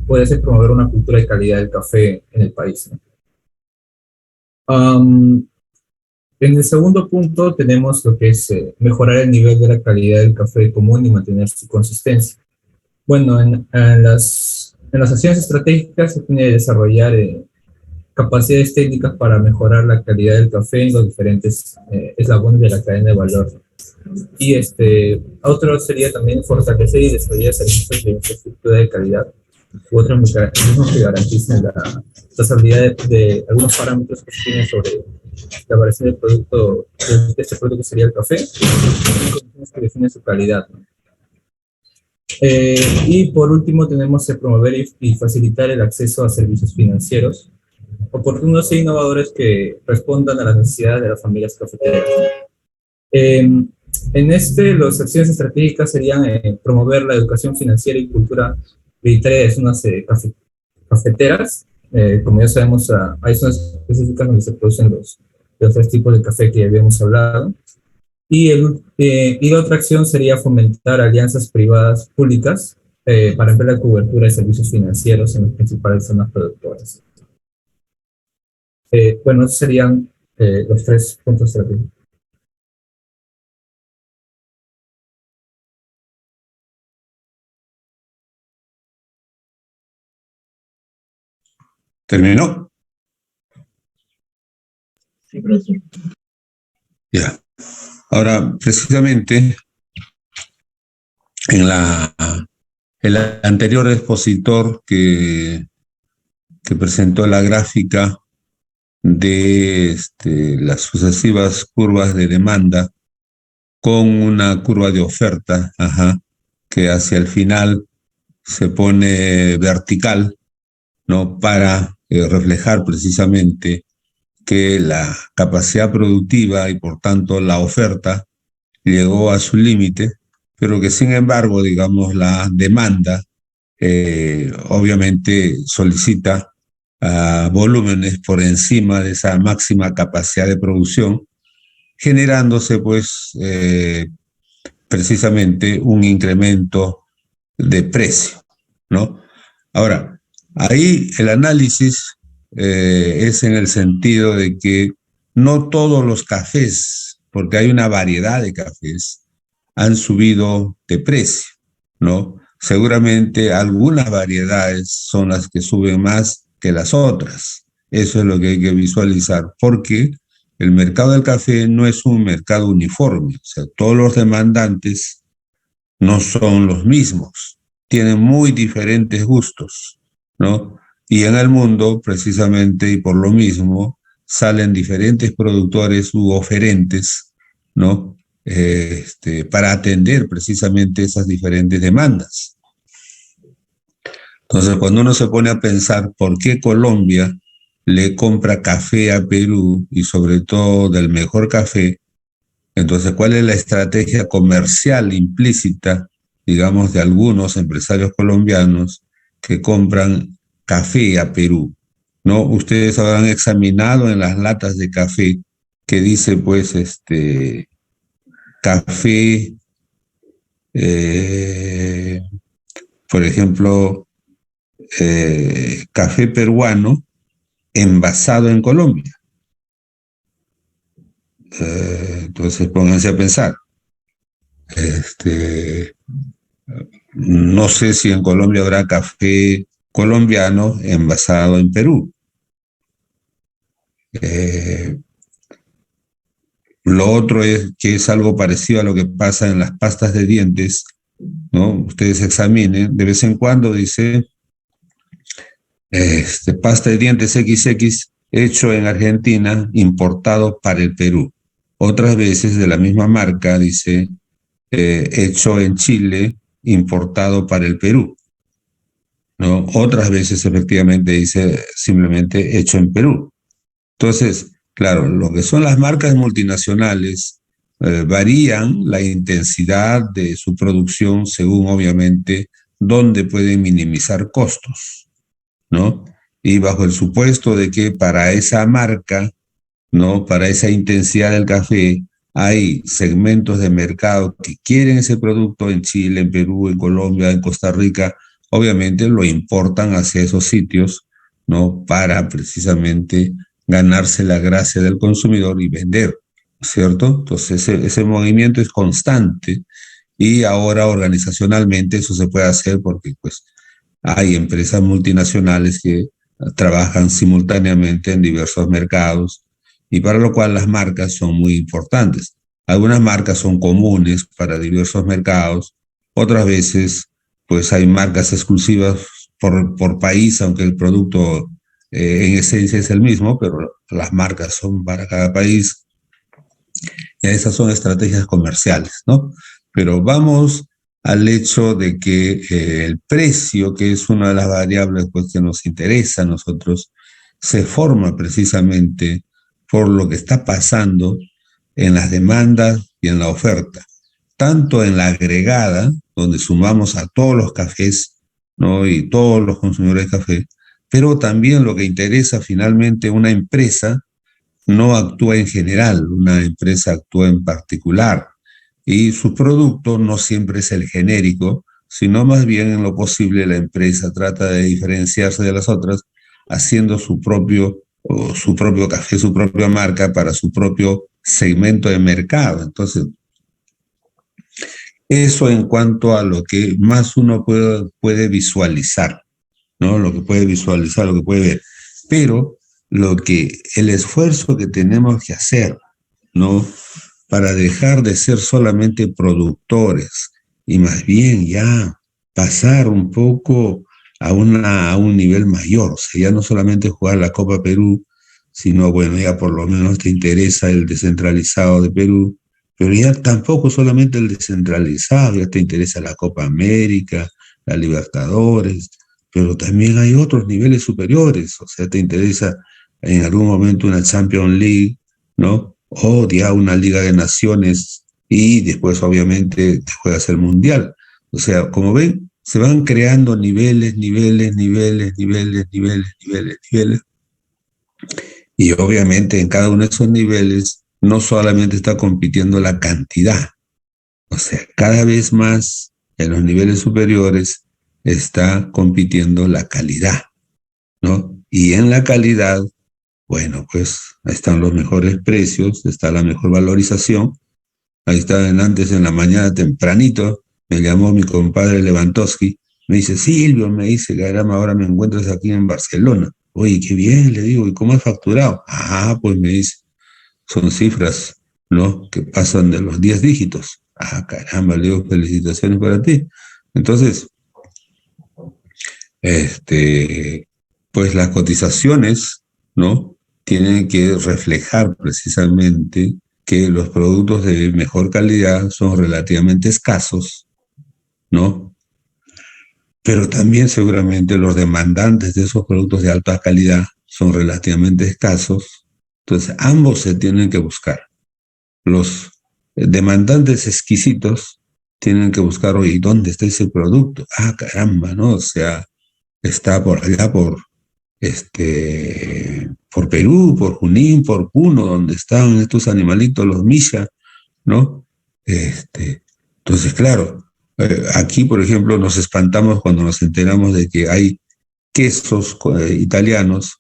puede ser promover una cultura de calidad del café en el país, ¿no? En el segundo punto tenemos lo que es mejorar el nivel de la calidad del café común y mantener su consistencia. Bueno, en las acciones estratégicas se tiene que desarrollar capacidades técnicas para mejorar la calidad del café en los diferentes eslabones de la cadena de valor. Y otro sería también fortalecer y desarrollar servicios de infraestructura de calidad u otros mecanismos que garanticen la trazabilidad de algunos parámetros que se tienen sobre la variación del producto, de este producto que sería el café, y condiciones que definen su calidad, ¿no? Y por último tenemos que promover y facilitar el acceso a servicios financieros oportunos e innovadores que respondan a las necesidades de las familias cafeteras. Las acciones estratégicas serían promover la educación financiera y cultura prioritaria de zonas cafeteras. Como ya sabemos, hay zonas específicas donde se producen los tres tipos de café que ya habíamos hablado. Y la otra acción sería fomentar alianzas privadas públicas para ampliar la cobertura de servicios financieros en las principales zonas productoras. Bueno, esos serían los 3 puntos estratégicos. ¿Terminó? Sí, profesor. Ya. Ahora, precisamente, el anterior expositor que presentó la gráfica de las sucesivas curvas de demanda con una curva de oferta, que hacia el final se pone vertical, ¿no? Para reflejar precisamente que la capacidad productiva y por tanto la oferta llegó a su límite, pero que sin embargo, digamos, la demanda obviamente solicita volúmenes por encima de esa máxima capacidad de producción, generándose pues precisamente un incremento de precio, ¿no? Ahora, ahí el análisis es en el sentido de que no todos los cafés, porque hay una variedad de cafés, han subido de precio, ¿no? Seguramente algunas variedades son las que suben más que las otras. Eso es lo que hay que visualizar, porque el mercado del café no es un mercado uniforme, o sea, todos los demandantes no son los mismos, tienen muy diferentes gustos, ¿no? Y en el mundo, precisamente, y por lo mismo, salen diferentes productores u oferentes, ¿no? Para atender precisamente esas diferentes demandas. Entonces, cuando uno se pone a pensar por qué Colombia le compra café a Perú y sobre todo del mejor café, entonces, ¿cuál es la estrategia comercial implícita, digamos, de algunos empresarios colombianos que compran café a Perú? ¿No? Ustedes habrán examinado en las latas de café que dice, pues, café, por ejemplo, café peruano envasado en Colombia. Entonces, pónganse a pensar. No sé si en Colombia habrá café colombiano envasado en Perú. Lo otro es que es algo parecido a lo que pasa en las pastas de dientes, ¿no? Ustedes examinen, de vez en cuando dice pasta de dientes XX hecho en Argentina, importado para el Perú. Otras veces de la misma marca dice hecho en Chile, importado para el Perú, ¿no? Otras veces efectivamente dice simplemente hecho en Perú. Entonces, claro, lo que son las marcas multinacionales varían la intensidad de su producción según obviamente dónde pueden minimizar costos, ¿no? Y bajo el supuesto de que para esa marca, ¿no? Para esa intensidad del café, hay segmentos de mercado que quieren ese producto en Chile, en Perú, en Colombia, en Costa Rica, obviamente lo importan hacia esos sitios, ¿no? Para precisamente ganarse la gracia del consumidor y vender, ¿cierto? Entonces ese movimiento es constante y ahora organizacionalmente eso se puede hacer porque pues hay empresas multinacionales que trabajan simultáneamente en diversos mercados y para lo cual las marcas son muy importantes. Algunas marcas son comunes para diversos mercados, otras veces pues hay marcas exclusivas por país, aunque el producto en esencia es el mismo, pero las marcas son para cada país. Y esas son estrategias comerciales, ¿no? Pero vamos al hecho de que el precio, que es una de las variables pues, que nos interesa a nosotros, se forma precisamente por lo que está pasando en las demandas y en la oferta, tanto en la agregada, donde sumamos a todos los cafés, ¿no? Y todos los consumidores de café, pero también lo que interesa finalmente una empresa no actúa en general, una empresa actúa en particular y su producto no siempre es el genérico, sino más bien en lo posible la empresa trata de diferenciarse de las otras haciendo su propio café, su propia marca para su propio segmento de mercado. Entonces, eso en cuanto a lo que más uno puede visualizar, ¿no? Lo que puede visualizar, lo que puede ver. Pero el esfuerzo que tenemos que hacer, ¿no? Para dejar de ser solamente productores y más bien ya pasar un poco a un nivel mayor. O sea, ya no solamente jugar la Copa Perú, sino, bueno, ya por lo menos te interesa el descentralizado de Perú, pero ya tampoco solamente el descentralizado, ya te interesa la Copa América, la Libertadores, pero también hay otros niveles superiores, o sea, te interesa en algún momento una Champions League, ¿no? O ya una Liga de Naciones y después obviamente te juegas el Mundial. O sea, como ven, se van creando niveles. Y obviamente en cada uno de esos niveles no solamente está compitiendo la cantidad, o sea, cada vez más en los niveles superiores está compitiendo la calidad, ¿no? Y en la calidad, bueno, pues están los mejores precios, está la mejor valorización. Ahí está antes en la mañana tempranito, me llamó mi compadre Lewandowski, me dice, Silvio, me dice, caramba, ahora me encuentras aquí en Barcelona. Oye, qué bien, le digo, ¿y cómo has facturado? Ah, pues me dice, son cifras, ¿no? Que pasan de los 10 dígitos. Ah, caramba, le digo, felicitaciones para ti. Entonces, pues las cotizaciones, ¿no? Tienen que reflejar precisamente que los productos de mejor calidad son relativamente escasos, ¿no? Pero también seguramente los demandantes de esos productos de alta calidad son relativamente escasos. Entonces, ambos se tienen que buscar. Los demandantes exquisitos tienen que buscar, oye, ¿dónde está ese producto? Ah, caramba, ¿no? O sea, está por allá, por Perú, por Junín, por Puno, donde están estos animalitos, los Misha, ¿no? Entonces, claro, aquí, por ejemplo, nos espantamos cuando nos enteramos de que hay quesos italianos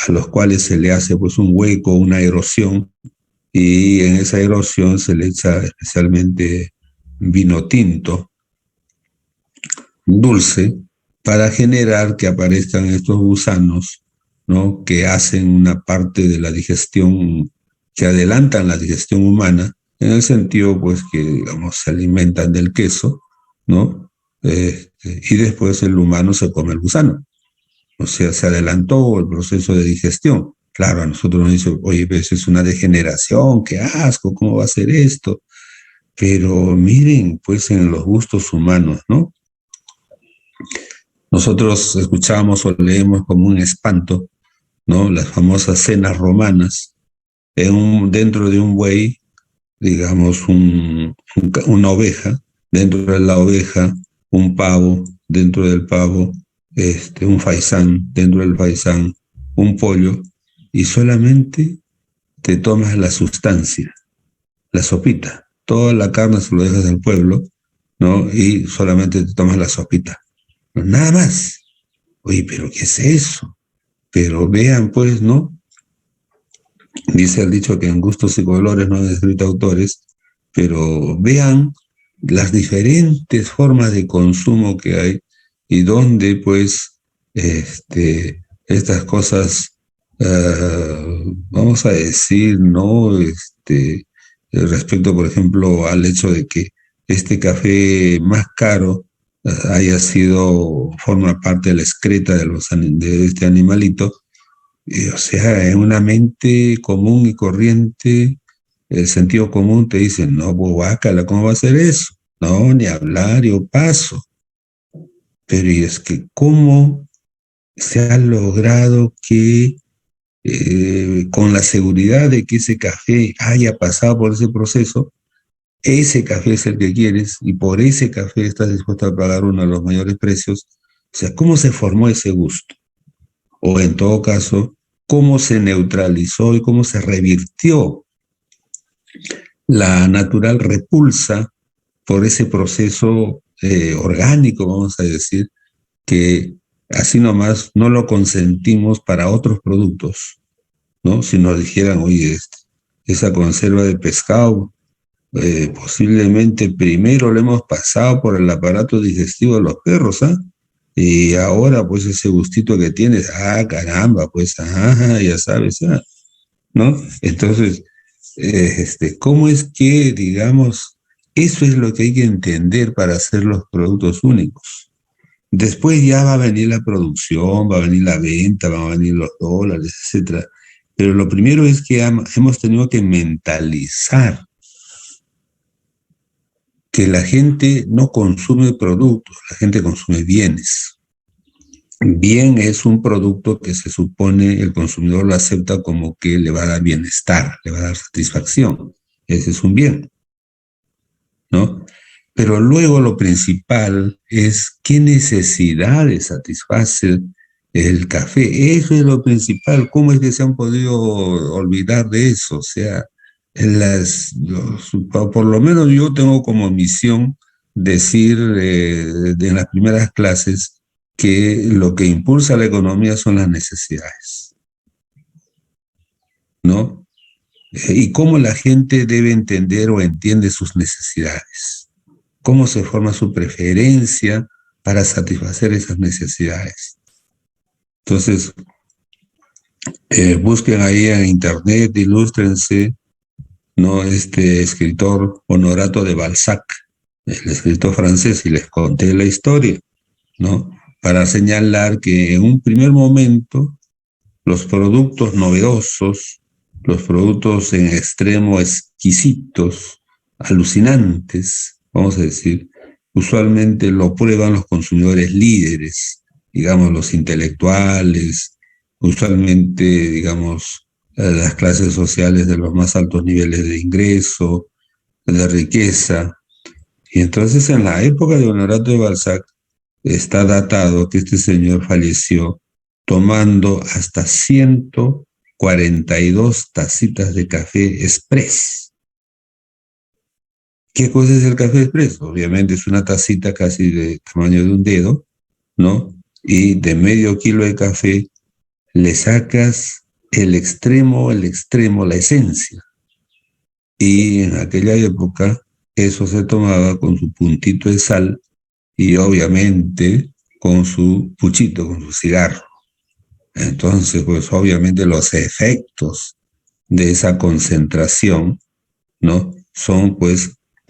a los cuales se le hace pues un hueco, una erosión, y en esa erosión se le echa especialmente vino tinto, dulce, para generar que aparezcan estos gusanos, ¿no? Que hacen una parte de la digestión, que adelantan la digestión humana, en el sentido, pues, que, digamos, se alimentan del queso, ¿no? Y después el humano se come el gusano. O sea, se adelantó el proceso de digestión. Claro, a nosotros nos dice, oye, pues es una degeneración, qué asco, ¿cómo va a ser esto? Pero miren, pues, en los gustos humanos, ¿no? Nosotros escuchamos o leemos como un espanto, ¿no? Las famosas cenas romanas, dentro de un buey, digamos, una oveja, dentro de la oveja, un pavo, dentro del pavo, un faisán, dentro del faisán, un pollo, y solamente te tomas la sustancia, la sopita. Toda la carne se lo dejas al pueblo, ¿no? Y solamente te tomas la sopita. Nada más. Oye, pero ¿qué es eso? Pero vean, pues, ¿no? Dice el dicho que en gustos y colores no han escrito autores, pero vean las diferentes formas de consumo que hay y donde, pues, estas cosas, vamos a decir, ¿no? Respecto, por ejemplo, al hecho de que este café más caro forma parte de la excreta de este animalito, o sea, en una mente común y corriente, el sentido común te dice, no, guácala, ¿cómo va a ser eso? No, ni hablar, yo paso. Pero y es que, ¿cómo se ha logrado que con la seguridad de que ese café haya pasado por ese proceso, ese café es el que quieres y por ese café estás dispuesto a pagar uno de los mayores precios? O sea, ¿cómo se formó ese gusto? O en todo caso, ¿cómo se neutralizó y cómo se revirtió la natural repulsa por ese proceso orgánico, vamos a decir, que así nomás no lo consentimos para otros productos, ¿no? Si nos dijeran, oye, esa conserva de pescado, posiblemente primero lo hemos pasado por el aparato digestivo de los perros, ¿ah? Y ahora, pues, ese gustito que tienes, caramba, pues, ya sabes, ¿no? Entonces, ¿cómo es que, digamos, eso es lo que hay que entender para hacer los productos únicos? Después ya va a venir la producción, va a venir la venta, van a venir los dólares, etcétera. Pero lo primero es que hemos tenido que mentalizar que la gente no consume productos, la gente consume bienes. Bien es un producto que se supone el consumidor lo acepta como que le va a dar bienestar, le va a dar satisfacción. Ese es un bien, ¿no? Pero luego lo principal es qué necesidades satisface el café. Eso es lo principal. ¿Cómo es que se han podido olvidar de eso? O sea, por lo menos yo tengo como misión decir en las primeras clases que lo que impulsa la economía son las necesidades, ¿no? Y cómo la gente debe entender o entiende sus necesidades, cómo se forma su preferencia para satisfacer esas necesidades. Entonces, busquen ahí en internet, ilústrense, ¿no? Este escritor Honorato de Balzac, el escritor francés, y les conté la historia, ¿no? Para señalar que en un primer momento los productos novedosos, los productos en extremo exquisitos, alucinantes, vamos a decir, usualmente lo prueban los consumidores líderes, digamos los intelectuales, usualmente, digamos, las clases sociales de los más altos niveles de ingreso, de riqueza. Y entonces en la época de Honorato de Balzac está datado que este señor falleció tomando hasta 142 tacitas de café express. ¿Qué cosa es el café express? Obviamente es una tacita casi de tamaño de un dedo, ¿no? Y de medio kilo de café le sacas el extremo, la esencia. Y en aquella época eso se tomaba con su puntito de sal y obviamente con su puchito, con su cigarro. Entonces, pues obviamente los efectos de esa concentración, ¿no?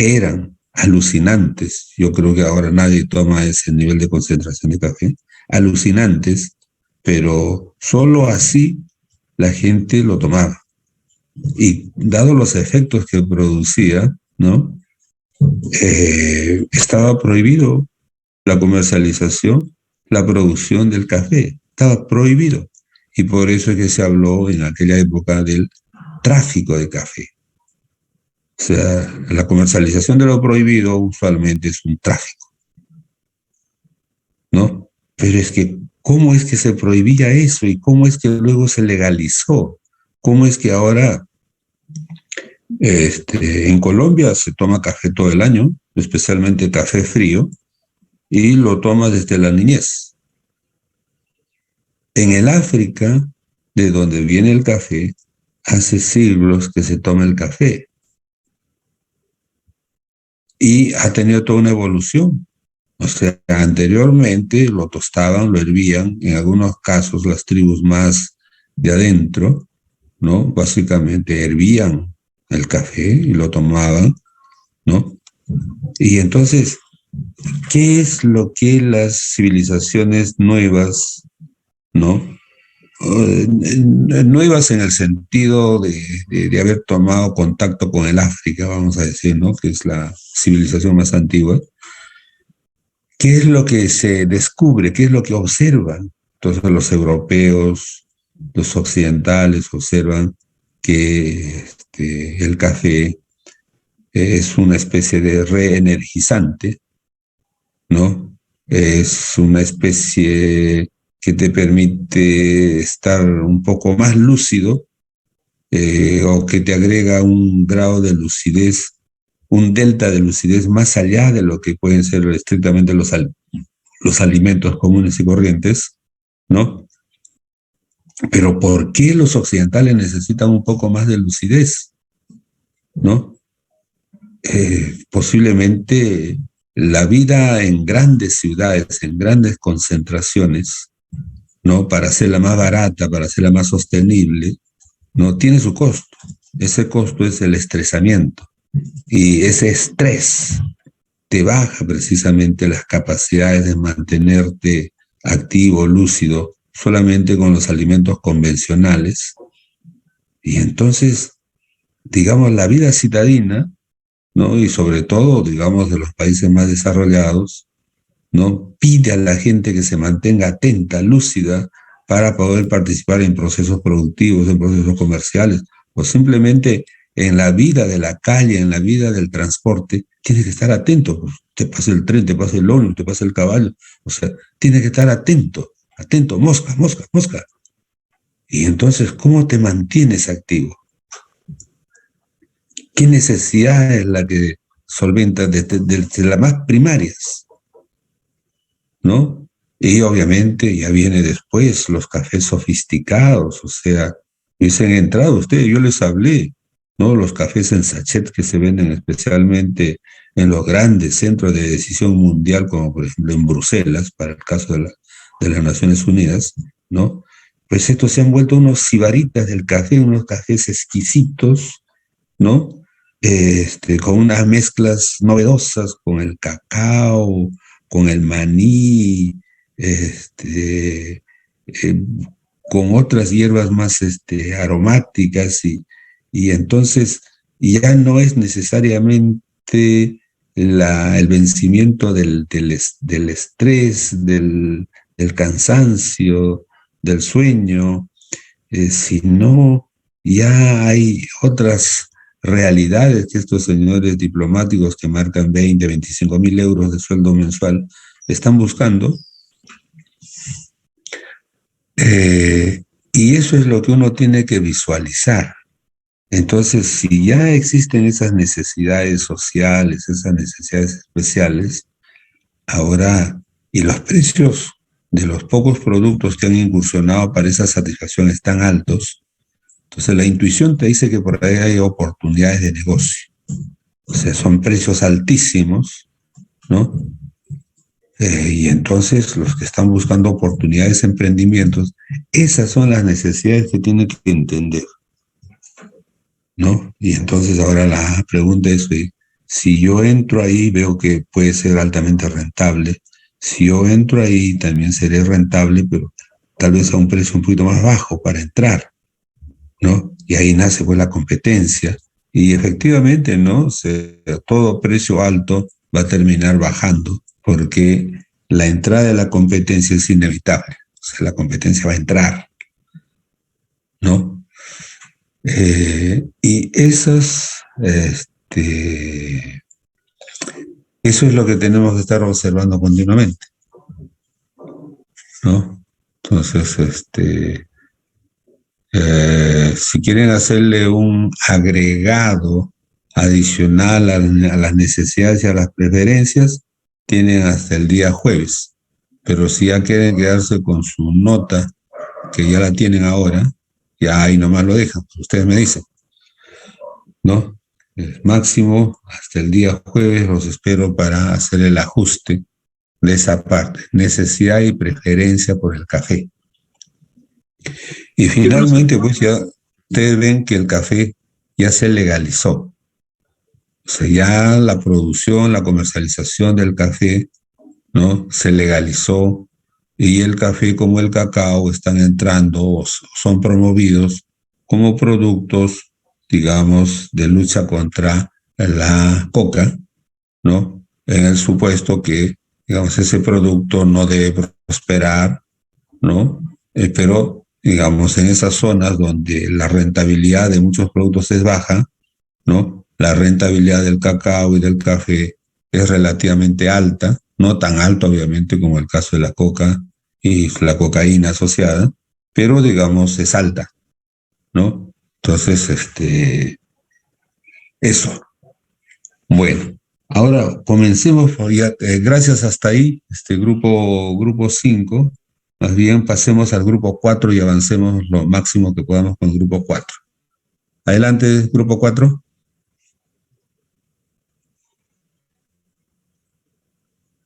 Eran alucinantes. Yo creo que ahora nadie toma ese nivel de concentración de café. Alucinantes, pero solo así la gente lo tomaba. Y dado los efectos que producía, ¿no? Estaba prohibido la comercialización, la producción del café. Estaba prohibido. Y por eso es que se habló en aquella época del tráfico de café. O sea, la comercialización de lo prohibido usualmente es un tráfico, ¿no? Pero es que, ¿cómo es que se prohibía eso? ¿Y cómo es que luego se legalizó? ¿Cómo es que ahora en Colombia se toma café todo el año, especialmente café frío, y lo toma desde la niñez? En el África, de donde viene el café, hace siglos que se toma el café. Y ha tenido toda una evolución. O sea, anteriormente lo tostaban, lo hervían, en algunos casos las tribus más de adentro, ¿no? Básicamente hervían el café y lo tomaban, ¿no? Y entonces, ¿qué es lo que las civilizaciones nuevas, ¿no? Nuevas en el sentido de haber tomado contacto con el África, vamos a decir, ¿no? Que es la civilización más antigua. ¿Qué es lo que se descubre? ¿Qué es lo que observan? Entonces los europeos, los occidentales observan que el café es una especie de reenergizante, ¿no? Es una especie que te permite estar un poco más lúcido o que te agrega un grado de lucidez, un delta de lucidez más allá de lo que pueden ser estrictamente los alimentos comunes y corrientes, ¿no? Pero ¿por qué los occidentales necesitan un poco más de lucidez? ¿No? Posiblemente la vida en grandes ciudades, en grandes concentraciones, ¿no? Para hacerla más barata, para hacerla más sostenible, ¿no? Tiene su costo. Ese costo es el estresamiento. Y ese estrés te baja precisamente las capacidades de mantenerte activo, lúcido, solamente con los alimentos convencionales. Y entonces, digamos, la vida citadina, ¿no? Y sobre todo, digamos, de los países más desarrollados, ¿no? Pide a la gente que se mantenga atenta, lúcida, para poder participar en procesos productivos, en procesos comerciales, o simplemente en la vida de la calle, en la vida del transporte. Tienes que estar atento. Pues, te pasa el tren, te pasa el ómnibus, te pasa el caballo. O sea, tienes que estar atento, atento, mosca, mosca, mosca. Y entonces, ¿cómo te mantienes activo? ¿Qué necesidad es la que solventa desde las más primarias? ¿No? Y obviamente ya viene después los cafés sofisticados, o sea, dicen entrado ustedes, yo les hablé, ¿no? Los cafés en sachet que se venden especialmente en los grandes centros de decisión mundial, como por ejemplo en Bruselas, para el caso de las Naciones Unidas, ¿no? Pues estos se han vuelto unos sibaritas del café, unos cafés exquisitos, ¿no? Con unas mezclas novedosas, con el cacao, con el maní, con otras hierbas más aromáticas y entonces ya no es necesariamente el vencimiento del estrés, del cansancio, del sueño, sino ya hay otras realidades que estos señores diplomáticos que marcan 20, 25 mil euros de sueldo mensual están buscando. Y eso es lo que uno tiene que visualizar. Entonces, si ya existen esas necesidades sociales, esas necesidades especiales, ahora, y los precios de los pocos productos que han incursionado para esa satisfacción están altos, entonces la intuición te dice que por ahí hay oportunidades de negocio. O sea, son precios altísimos, ¿no? Y entonces los que están buscando oportunidades, emprendimientos, esas son las necesidades que tienen que entender, ¿no? Y entonces ahora la pregunta es, si yo entro ahí, veo que puede ser altamente rentable. Si yo entro ahí, también seré rentable, pero tal vez a un precio un poquito más bajo para entrar, ¿no? Y ahí nace pues la competencia. Y efectivamente, ¿no? Todo precio alto va a terminar bajando, porque la entrada de la competencia es inevitable. O sea, la competencia va a entrar, ¿no? Y eso es lo que tenemos que estar observando continuamente, ¿no? Entonces, si quieren hacerle un agregado adicional a las necesidades y a las preferencias, tienen hasta el día jueves. Pero si ya quieren quedarse con su nota, que ya la tienen ahora, ya ahí nomás lo dejan, ustedes me dicen, ¿no? Máximo hasta el día jueves los espero para hacer el ajuste de esa parte, necesidad y preferencia por el café. Y finalmente, pues ya ustedes ven que el café ya se legalizó. O sea, ya la producción, la comercialización del café, ¿no? Se legalizó, y el café como el cacao están entrando o son promovidos como productos, digamos, de lucha contra la coca, ¿no? En el supuesto que, digamos, ese producto no debe prosperar, ¿no? Pero, digamos, en esas zonas donde la rentabilidad de muchos productos es baja, ¿no? La rentabilidad del cacao y del café es relativamente alta, no tan alta obviamente como el caso de la coca y la cocaína asociada, pero digamos es alta, ¿no? Entonces, eso. Bueno, ahora comencemos, ya, gracias hasta ahí, grupo 5, más bien pasemos al grupo 4 y avancemos lo máximo que podamos con el grupo 4. Adelante, grupo 4.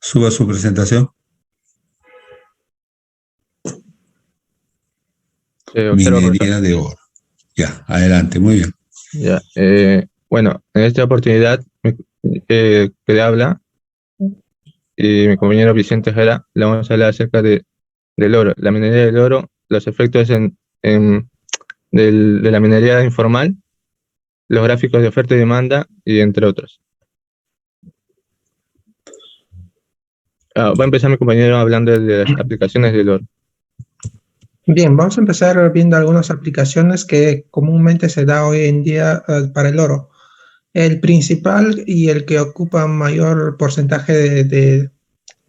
Suba su presentación. Minería de oro. Ya, adelante, muy bien. Ya, bueno, en esta oportunidad que le habla y mi compañero Vicente Jara, le vamos a hablar acerca del oro, la minería del oro, los efectos de la minería informal, los gráficos de oferta y demanda, y entre otros. Va a empezar mi compañero hablando de las aplicaciones del oro. Bien, vamos a empezar viendo algunas aplicaciones que comúnmente se da hoy en día para el oro. El principal y el que ocupa mayor porcentaje de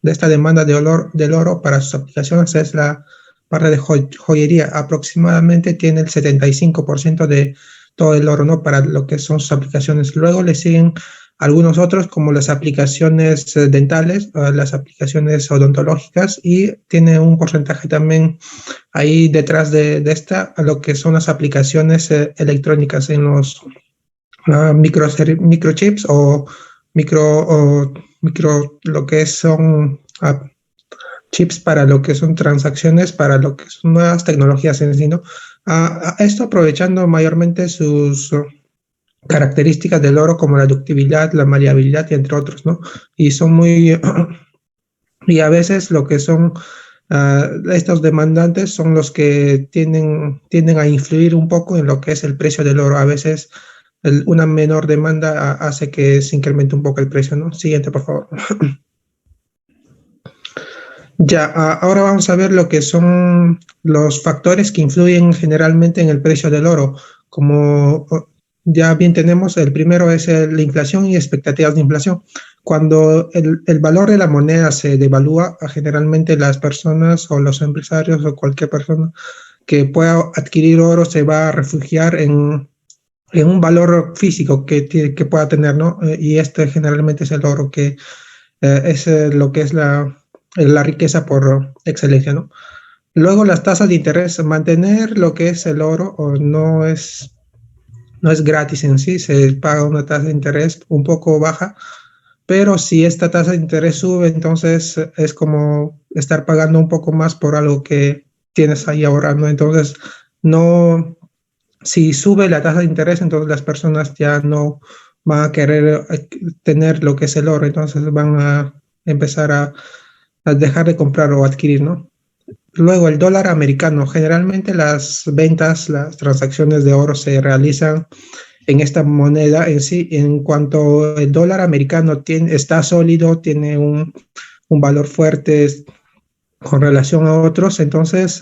esta demanda del oro para sus aplicaciones es la parte de joyería. Aproximadamente tiene el 75% de todo el oro, ¿no? Para lo que son sus aplicaciones. Luego le siguen algunos otros como las aplicaciones dentales, las aplicaciones odontológicas, y tiene un porcentaje también ahí detrás de esta a lo que son las aplicaciones electrónicas en los microchips o lo que son chips para lo que son transacciones, para lo que son nuevas tecnologías en sí, ¿no? Esto aprovechando mayormente sus características del oro como la ductibilidad, la maleabilidad y entre otros, ¿no? Y son muy... y a veces lo que son estos demandantes son los que tienden a influir un poco en lo que es el precio del oro. A veces una menor demanda hace que se incremente un poco el precio, ¿no? Siguiente, por favor. Ya, ahora vamos a ver lo que son los factores que influyen generalmente en el precio del oro. Como ya bien tenemos, el primero es la inflación y expectativas de inflación. Cuando el valor de la moneda se devalúa, generalmente las personas o los empresarios o cualquier persona que pueda adquirir oro se va a refugiar en un valor físico que pueda tener, ¿no? Y este generalmente es el oro, que es lo que es la riqueza por excelencia, ¿no? Luego las tasas de interés, mantener lo que es el oro no es gratis en sí, se paga una tasa de interés un poco baja, pero si esta tasa de interés sube, entonces es como estar pagando un poco más por algo que tienes ahí ahorrando. Entonces, no, si sube la tasa de interés, entonces las personas ya no van a querer tener lo que es el oro, entonces van a empezar a dejar de comprar o adquirir, ¿no? Luego, el dólar americano. Generalmente las ventas, las transacciones de oro se realizan en esta moneda en sí. En cuanto el dólar americano está sólido, tiene un valor fuerte con relación a otros, entonces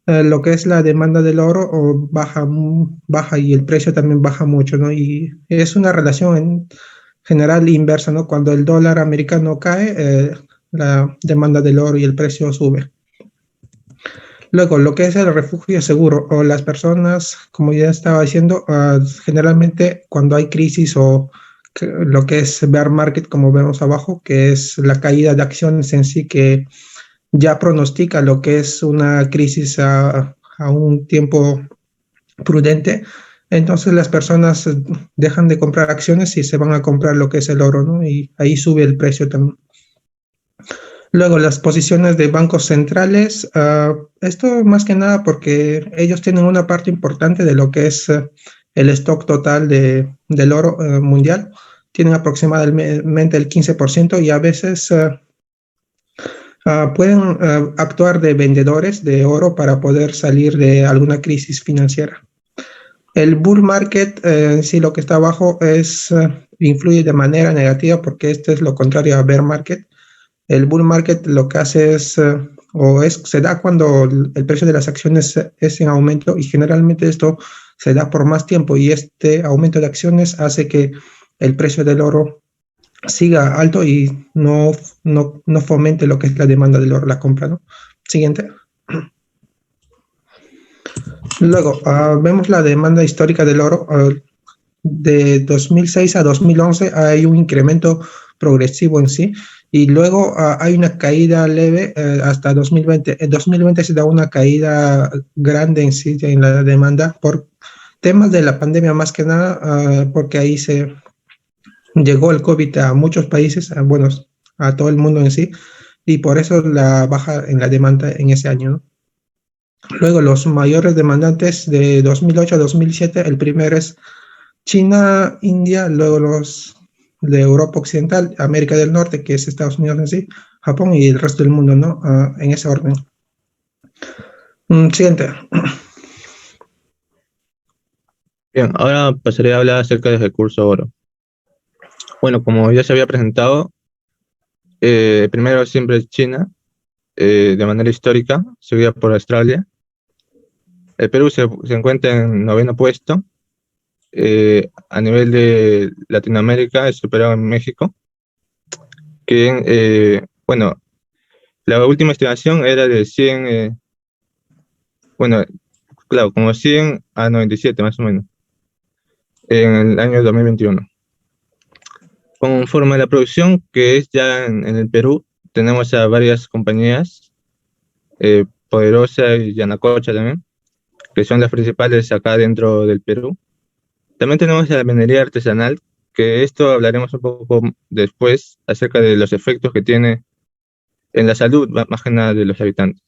lo que es la demanda del oro baja y el precio también baja mucho, ¿no? Y es una relación en general inversa, ¿no? Cuando el dólar americano cae, la demanda del oro y el precio sube. Luego, lo que es el refugio seguro o las personas, como ya estaba diciendo, generalmente cuando hay crisis o lo que es bear market, como vemos abajo, que es la caída de acciones en sí, que ya pronostica lo que es una crisis a un tiempo prudente. Entonces las personas dejan de comprar acciones y se van a comprar lo que es el oro, ¿no? Y ahí sube el precio también. Luego, las posiciones de bancos centrales, esto más que nada porque ellos tienen una parte importante de lo que es el stock total del oro mundial. Tienen aproximadamente el 15% y a veces pueden actuar de vendedores de oro para poder salir de alguna crisis financiera. El bull market, sí, lo que está abajo influye de manera negativa porque este es lo contrario a bear market. El bull market lo que hace se da cuando el precio de las acciones es en aumento y generalmente esto se da por más tiempo y este aumento de acciones hace que el precio del oro siga alto y no fomente lo que es la demanda del oro, la compra, ¿no? Siguiente. Luego, vemos la demanda histórica del oro. De 2006 a 2011 hay un incremento progresivo en sí y luego hay una caída leve hasta 2020. En 2020 se da una caída grande en sí en la demanda por temas de la pandemia más que nada, porque ahí se llegó el COVID a muchos países, bueno, a todo el mundo en sí, y por eso la baja en la demanda en ese año, ¿no? Luego los mayores demandantes de 2008 a 2007, el primero es China, India, luego los de Europa Occidental, América del Norte, que es Estados Unidos en sí, Japón y el resto del mundo, ¿no? En ese orden. Siguiente. Bien, ahora pasaré a hablar acerca del recurso oro. Bueno, como ya se había presentado, primero siempre es China, de manera histórica, seguida por Australia. El Perú se encuentra en noveno puesto. A nivel de Latinoamérica es superado en México, que, bueno, la última estimación era de 100, bueno, claro, como 100 a 97 más o menos, en el año 2021. Conforme a la producción que es ya en el Perú, tenemos a varias compañías, Poderosa y Yanacocha también, que son las principales acá dentro del Perú. También tenemos la minería artesanal, que esto hablaremos un poco después acerca de los efectos que tiene en la salud, más que nada de los habitantes.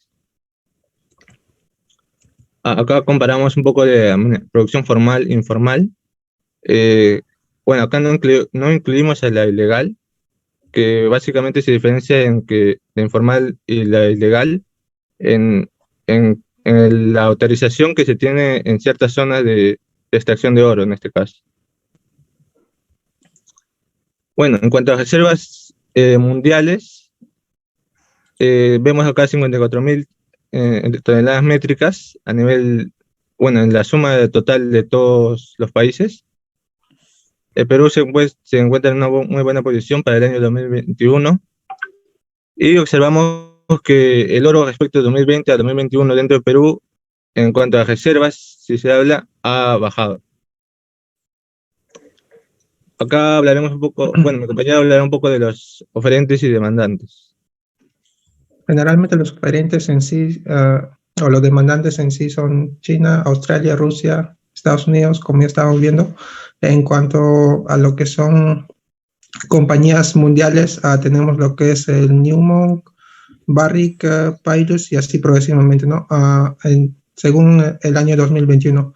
Acá comparamos un poco de producción formal e informal. Bueno, acá no incluimos a la ilegal, que básicamente se diferencia en que la informal y la ilegal en la autorización que se tiene en ciertas zonas de extracción de oro, en este caso. Bueno, en cuanto a reservas mundiales, vemos acá 54.000 toneladas métricas a nivel, bueno, en la suma total de todos los países. El Perú se encuentra en una muy buena posición para el año 2021 y observamos que el oro respecto de 2020 a 2021 dentro de Perú, en cuanto a reservas, si se habla, ha bajado. Acá hablaremos un poco, bueno, mi compañero hablará un poco de los oferentes y demandantes. Generalmente los oferentes en sí, o los demandantes en sí son China, Australia, Rusia, Estados Unidos, como ya estábamos viendo. En cuanto a lo que son compañías mundiales, tenemos lo que es el Newmont, Barrick, Pyrus y así progresivamente, ¿no? Según el año 2021.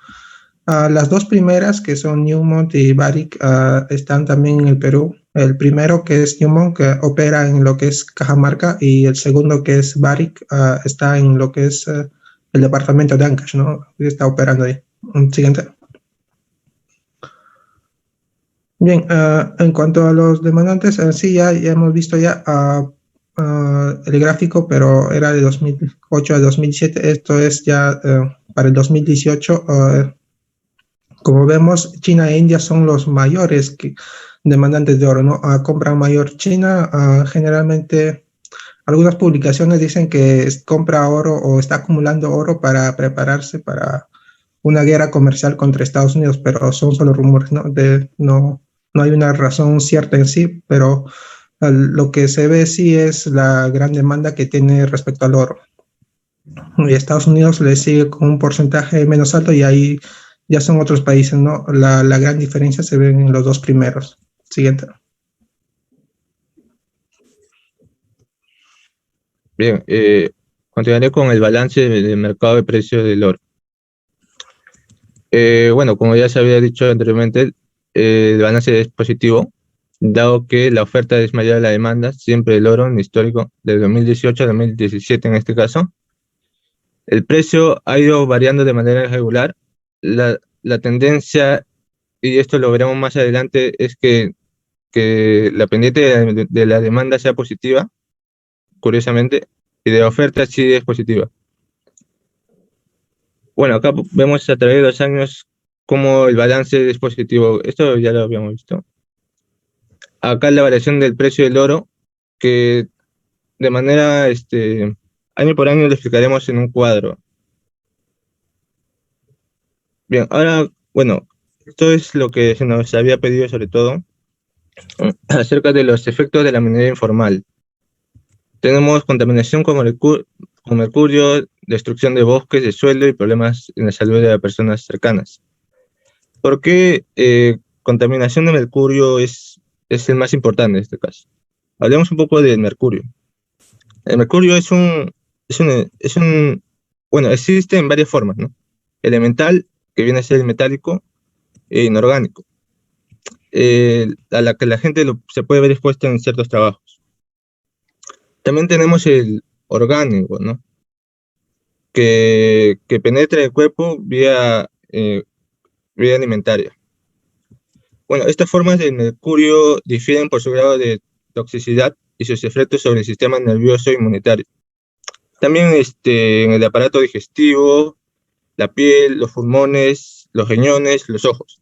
Las dos primeras, que son Newmont y Barrick, están también en el Perú. El primero, que es Newmont, que opera en lo que es Cajamarca, y el segundo, que es Barrick, está en lo que es el departamento de Ancash, ¿no? Está operando ahí. Siguiente. Bien, en cuanto a los demandantes, sí, ya hemos visto ya el gráfico, pero era de 2008 a 2007. Esto es ya para el 2018. Como vemos, China e India son los mayores demandantes de oro, ¿no? Compran mayor China. Generalmente, algunas publicaciones dicen que compra oro o está acumulando oro para prepararse para una guerra comercial contra Estados Unidos, pero son solo rumores, ¿no? No hay una razón cierta en sí, pero lo que se ve sí es la gran demanda que tiene respecto al oro. Y Estados Unidos le sigue con un porcentaje menos alto, y ahí ya son otros países, ¿no? La gran diferencia se ve en los dos primeros. Siguiente. Bien, continuaré con el balance del mercado de precios del oro. Bueno, como ya se había dicho anteriormente, el balance es positivo, dado que la oferta es mayor a la demanda, siempre el oro en histórico, de 2018 a 2017 en este caso. El precio ha ido variando de manera irregular. La tendencia, y esto lo veremos más adelante, es que la pendiente de la demanda sea positiva, curiosamente, y de la oferta sí es positiva. Bueno, acá vemos a través de los años cómo el balance es positivo. Esto ya lo habíamos visto. Acá la variación del precio del oro, que de manera año por año lo explicaremos en un cuadro. Bien, ahora, bueno, esto es lo que se nos había pedido sobre todo acerca de los efectos de la minería informal. Tenemos contaminación con mercurio, destrucción de bosques, de suelo y problemas en la salud de las personas cercanas. ¿Por qué contaminación de mercurio es el más importante en este caso? Hablemos un poco del mercurio. El mercurio bueno, existe en varias formas, ¿no? Elemental, que viene a ser el metálico, e inorgánico, a la que la gente se puede ver expuesta en ciertos trabajos. También tenemos el orgánico, ¿no? Que penetra el cuerpo vía alimentaria. Bueno, estas formas del mercurio difieren por su grado de toxicidad y sus efectos sobre el sistema nervioso e inmunitario. También en el aparato digestivo, la piel, los pulmones, los riñones, los ojos.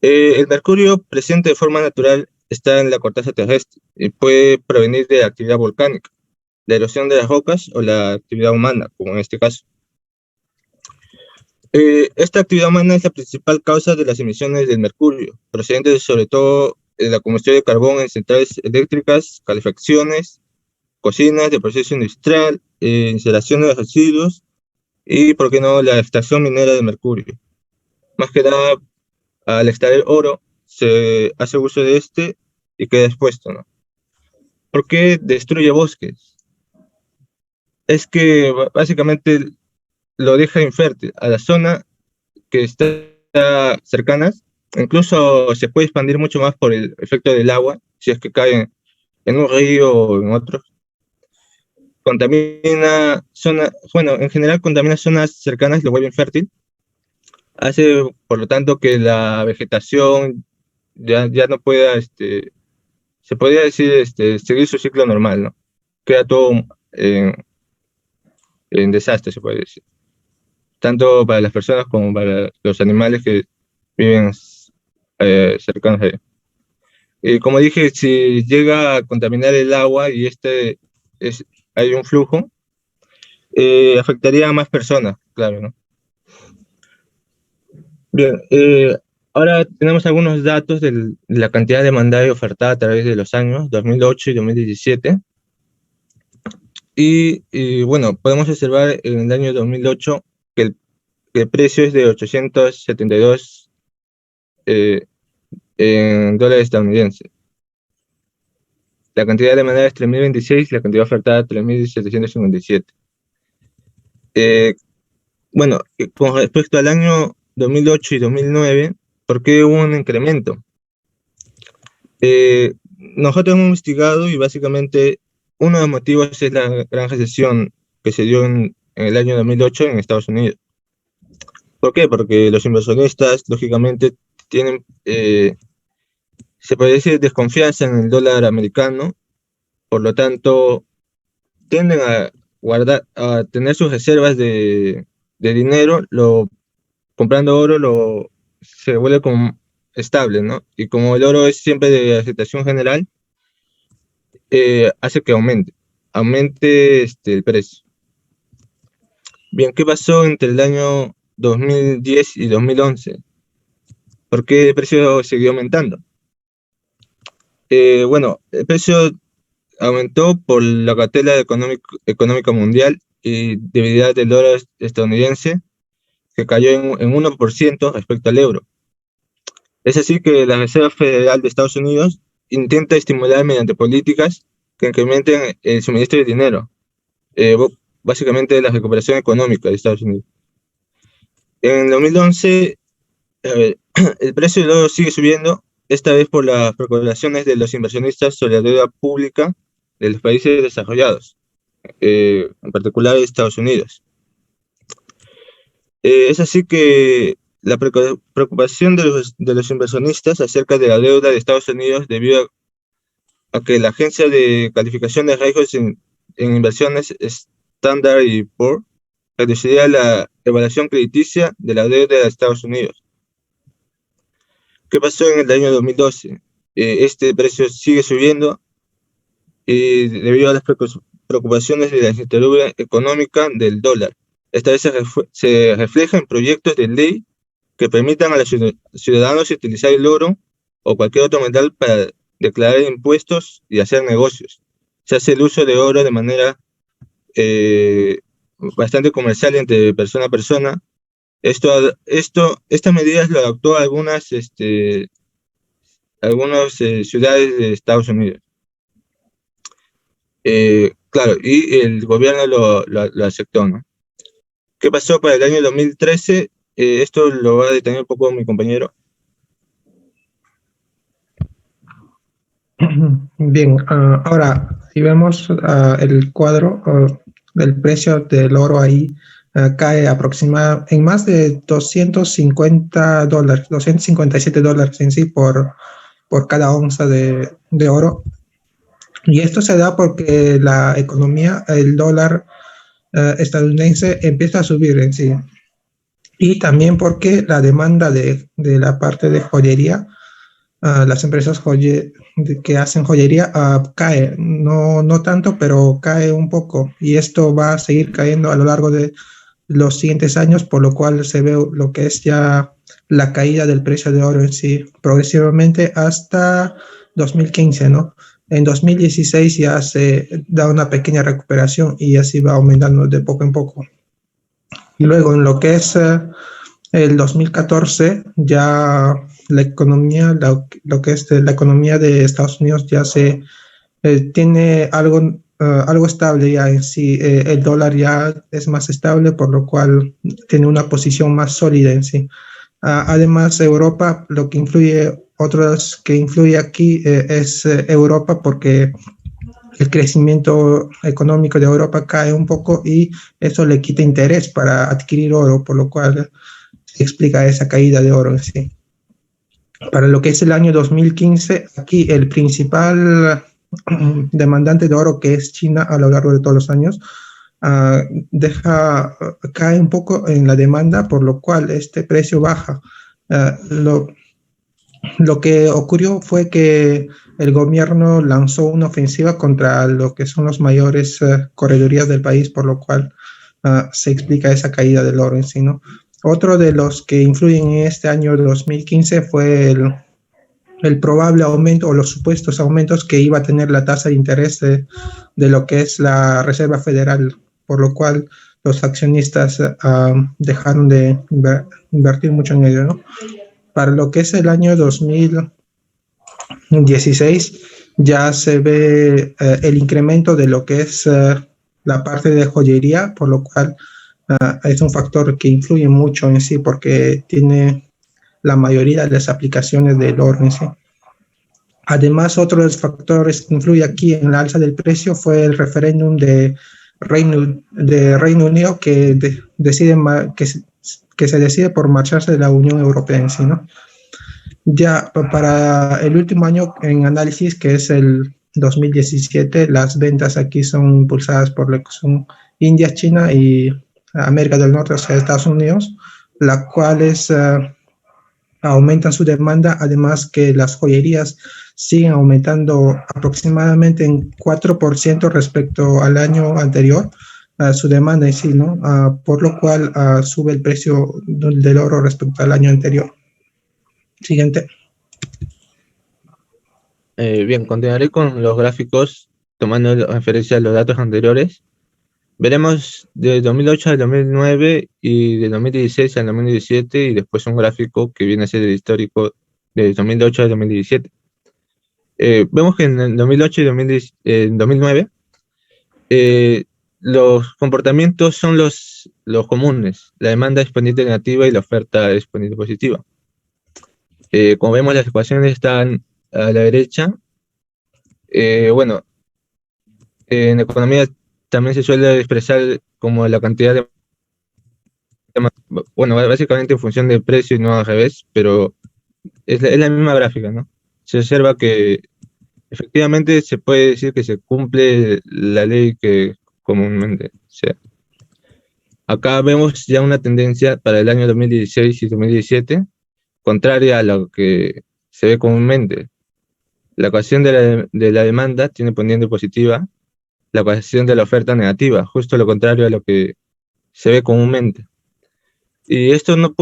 El mercurio presente de forma natural está en la corteza terrestre y puede provenir de la actividad volcánica, la erosión de las rocas o la actividad humana, como en este caso. Esta actividad humana es la principal causa de las emisiones del mercurio, procedentes sobre todo de la combustión de carbón en centrales eléctricas, calefacciones, cocinas de proceso industrial, instalaciones de residuos y, por qué no, la extracción minera de mercurio. Más que nada, al extraer oro, se hace uso de y queda expuesto, ¿no? ¿Por qué destruye bosques? Es que básicamente lo deja infértil a la zona que está cercanas. Incluso se puede expandir mucho más por el efecto del agua, si es que cae en un río o en otros. Contamina zonas, bueno, en general contamina zonas cercanas, lo vuelve infértil. Hace, por lo tanto, que la vegetación ya no pueda, se podría decir, seguir su ciclo normal, ¿no? queda todo en desastre, se puede decir. Tanto para las personas como para los animales que viven cercanos a él. Como dije, si llega a contaminar el agua y hay un flujo, afectaría a más personas, claro, ¿no? Bien, ahora tenemos algunos datos de la cantidad demandada y ofertada a través de los años 2008 y 2017. Y bueno, podemos observar en el año 2008 que el precio es de 872 en dólares estadounidenses. La cantidad demandada es 3.026, la cantidad ofertada 3.757. Bueno, con respecto al año 2008 y 2009, ¿por qué hubo un incremento? Nosotros hemos investigado y básicamente uno de los motivos es la gran recesión que se dio en el año 2008 en Estados Unidos. ¿Por qué? Porque los inversionistas, lógicamente, tienen, se puede decir, desconfianza en el dólar americano, por lo tanto, tienden a tener sus reservas de dinero, comprando oro se vuelve como estable, ¿no? Y como el oro es siempre de aceptación general, hace que aumente el precio. Bien, ¿qué pasó entre el año 2010 y 2011? ¿Por qué el precio siguió aumentando? Bueno, el precio aumentó por la cautela económica mundial y debilidad del dólar estadounidense, que cayó en 1% respecto al euro. Es así que la Reserva Federal de Estados Unidos intenta estimular mediante políticas que incrementen el suministro de dinero, básicamente la recuperación económica de Estados Unidos. En 2011, el precio del oro sigue subiendo, esta vez por las preocupaciones de los inversionistas sobre la deuda pública de los países desarrollados, en particular de Estados Unidos. Es así que la preocupación de los inversionistas acerca de la deuda de Estados Unidos debido a que la agencia de calificación de riesgos en inversiones Standard & Poor's reduciría la evaluación crediticia de la deuda de Estados Unidos. ¿Qué pasó en el año 2012? Este precio sigue subiendo debido a las preocupaciones de la incertidumbre económica del dólar. Esta vez se refleja en proyectos de ley que permitan a los ciudadanos utilizar el oro o cualquier otro metal para declarar impuestos y hacer negocios. Se hace el uso de oro de manera bastante comercial entre persona a persona. Estas medidas lo adoptó algunas ciudades de Estados Unidos. Claro, y el gobierno lo aceptó, ¿no? ¿Qué pasó para el año 2013? Esto lo va a detener un poco mi compañero. Bien, ahora, si vemos el cuadro del precio del oro ahí, cae aproximadamente en más de $250, $257 en sí por cada onza de oro. Y esto se da porque la economía, el dólar estadounidense empieza a subir en sí. Y también porque la demanda de la parte de joyería, las empresas que hacen joyería cae, no tanto, pero cae un poco. Y esto va a seguir cayendo a lo largo de los siguientes años, por lo cual se ve lo que es ya la caída del precio de oro en sí, progresivamente hasta 2015, ¿no? En 2016 ya se da una pequeña recuperación y así va aumentando de poco en poco. Y luego en lo que es el 2014 ya la economía, lo que es la economía de Estados Unidos ya se tiene algo estable ya en sí. El dólar ya es más estable, por lo cual tiene una posición más sólida en sí. Además, Europa, lo que influye, otros que influye aquí es Europa, porque el crecimiento económico de Europa cae un poco y eso le quita interés para adquirir oro, por lo cual se explica esa caída de oro en sí. Para lo que es el año 2015, aquí el principal demandante de oro que es China a lo largo de todos los años, cae un poco en la demanda, por lo cual este precio baja. Lo que ocurrió fue que el gobierno lanzó una ofensiva contra lo que son los mayores corredurías del país, por lo cual se explica esa caída del oro en sí, ¿no? Otro de los que influyen en este año 2015 fue el probable aumento o los supuestos aumentos que iba a tener la tasa de interés de lo que es la Reserva Federal, por lo cual los accionistas dejaron de invertir mucho en ello, ¿no? Para lo que es el año 2016 ya se ve el incremento de lo que es la parte de joyería, por lo cual es un factor que influye mucho en sí porque tiene la mayoría de las aplicaciones del oro en sí. Además, otro de los factores que influye aquí en la alza del precio fue el referéndum de Reino Unido que se decide por marcharse de la Unión Europea en sí, ¿no? Ya para el último año en análisis, que es el 2017, las ventas aquí son impulsadas por lo que son India, China y América del Norte, o sea, Estados Unidos, las cuales aumentan su demanda, además que las joyerías siguen aumentando aproximadamente en 4% respecto al año anterior, su demanda en sí, ¿no? Por lo cual sube el precio del oro respecto al año anterior. Siguiente. Bien, continuaré con los gráficos tomando referencia a los datos anteriores. Veremos de 2008 al 2009 y de 2016 al 2017 y después un gráfico que viene a ser el histórico de 2008 al 2017. Vemos que en el 2008 y 2009 los comportamientos son los comunes. La demanda exponente negativa y la oferta exponente positiva. Como vemos, las ecuaciones están a la derecha. Bueno, en economía también se suele expresar como la cantidad de... Bueno, básicamente en función del precio y no al revés, pero es la misma gráfica, ¿no? Se observa que efectivamente se puede decir que se cumple la ley que comúnmente sea. Acá vemos ya una tendencia para el año 2016 y 2017, contraria a lo que se ve comúnmente. La ecuación de la demanda tiene pendiente positiva, la ecuación de la oferta negativa, justo lo contrario a lo que se ve comúnmente. Y esto no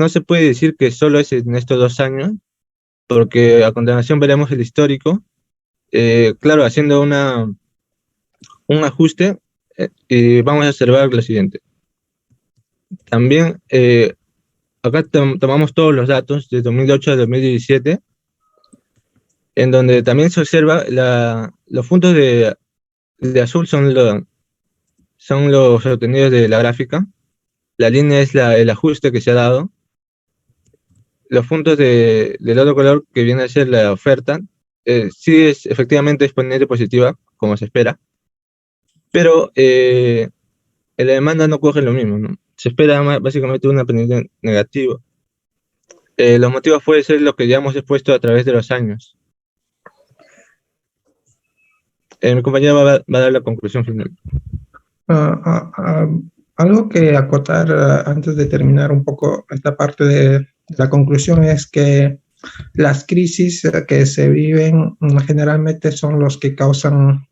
se puede decir que solo es en estos 2 años, porque a continuación veremos el histórico, claro, haciendo un ajuste, y vamos a observar lo siguiente. También, acá tomamos todos los datos de 2008 a 2017, en donde también se observa los puntos de azul son los obtenidos de la gráfica, la línea es el ajuste que se ha dado, los puntos del otro color que viene a ser la oferta, sí es efectivamente exponente positiva, como se espera, pero en la demanda no ocurre lo mismo, ¿no? Se espera básicamente una pendiente negativa. Los motivos pueden ser lo que ya hemos expuesto a través de los años. Mi compañero va a dar la conclusión final. Algo que acotar antes de terminar un poco esta parte de la conclusión es que las crisis que se viven generalmente son los que causan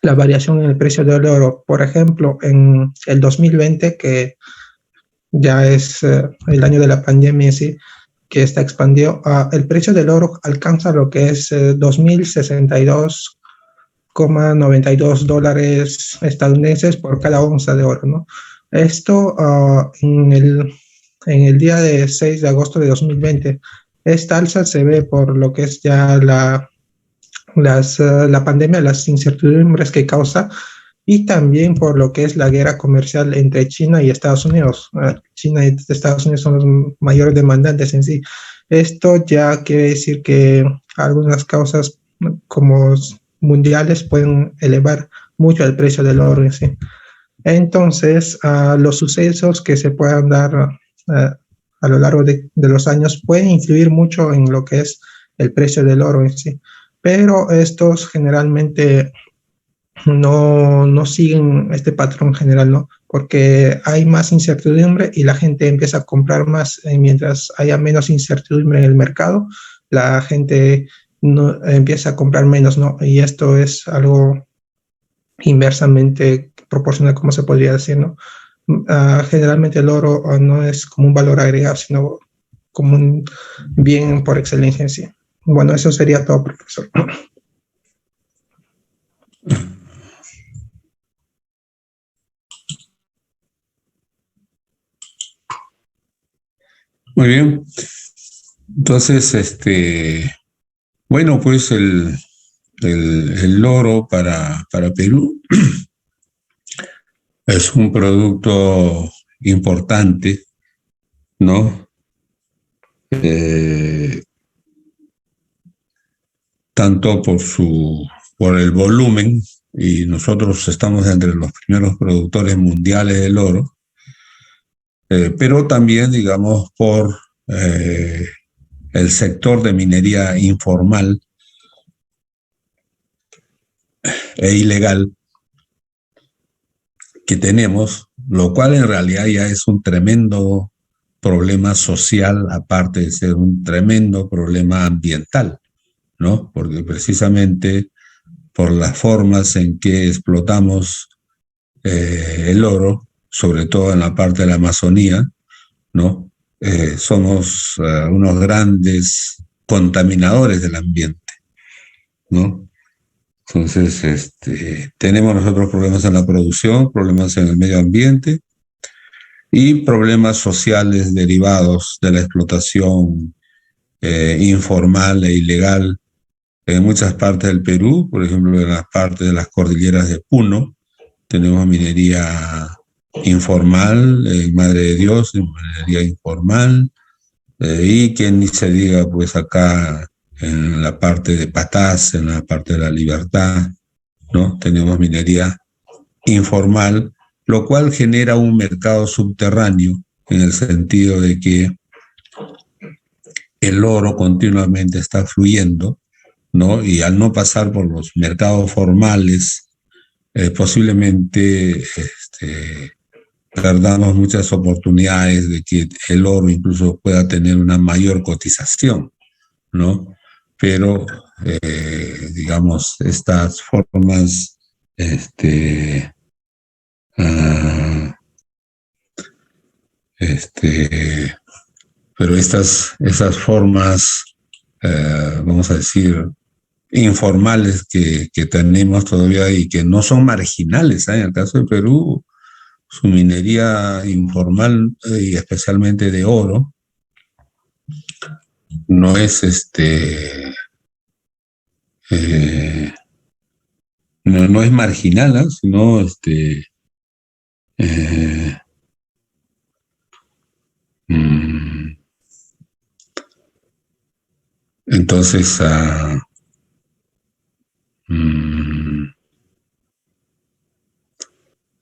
la variación en el precio del oro. Por ejemplo, en el 2020, que ya es el año de la pandemia en sí, que está expandido, el precio del oro alcanza lo que es $2.062,92 estadounidenses por cada onza de oro, ¿no? Esto en el día de 6 de agosto de 2020. Esta alza se ve por lo que es ya la pandemia, las incertidumbres que causa, y también por lo que es la guerra comercial entre China y Estados Unidos. China y Estados Unidos son los mayores demandantes en sí. Esto ya quiere decir que algunas causas como mundiales pueden elevar mucho el precio del oro en sí. Entonces, los sucesos que se puedan dar a lo largo de los años pueden influir mucho en lo que es el precio del oro en sí. pero estos generalmente no siguen este patrón general, ¿no? Porque hay más incertidumbre y la gente empieza a comprar más, mientras haya menos incertidumbre en el mercado, la gente no, empieza a comprar menos, ¿no? Y esto es algo inversamente proporcional, como se podría decir, ¿no? Generalmente el oro no es como un valor agregado, sino como un bien por excelencia en sí. Bueno, eso sería todo, profesor. Muy bien. Entonces, bueno, pues el oro para Perú es un producto importante, ¿no? Tanto por el volumen, y nosotros estamos entre los primeros productores mundiales del oro, pero también, digamos, por el sector de minería informal e ilegal que tenemos, lo cual en realidad ya es un tremendo problema social, aparte de ser un tremendo problema ambiental, ¿no? Porque precisamente por las formas en que explotamos el oro, sobre todo en la parte de la Amazonía, ¿no? Somos unos grandes contaminadores del ambiente, ¿no? Entonces, tenemos nosotros problemas en la producción, problemas en el medio ambiente y problemas sociales derivados de la explotación informal e ilegal en muchas partes del Perú, por ejemplo, en las partes de las cordilleras de Puno, tenemos minería informal, Madre de Dios, minería informal, y que ni se diga, pues acá en la parte de Patás, en la parte de La Libertad, ¿no? Tenemos minería informal, lo cual genera un mercado subterráneo en el sentido de que el oro continuamente está fluyendo, ¿no? Y al no pasar por los mercados formales, posiblemente perdamos muchas oportunidades de que el oro incluso pueda tener una mayor cotización, ¿no? Pero, digamos, estas formas, pero esas formas, vamos a decir, informales que tenemos todavía y que no son marginales, ¿eh? En el caso de Perú, su minería informal y especialmente de oro no es no es marginal, ¿eh? Sino entonces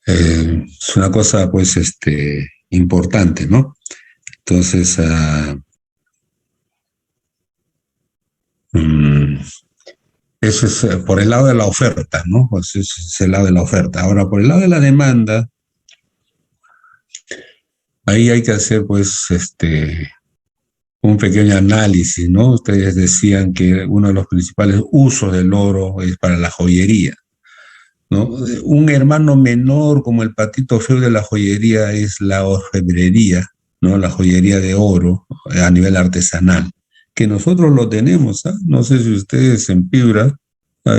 es una cosa pues importante, ¿no? Entonces eso es por el lado de la oferta, ¿no? Pues ese es el lado de la oferta. Ahora, por el lado de la demanda, ahí hay que hacer pues un pequeño análisis, ¿no? Ustedes decían que uno de los principales usos del oro es para la joyería, ¿no? Un hermano menor como el patito feo de la joyería es la orfebrería, ¿no? La joyería de oro a nivel artesanal, que nosotros lo tenemos, ¿eh? No sé si ustedes en Piura,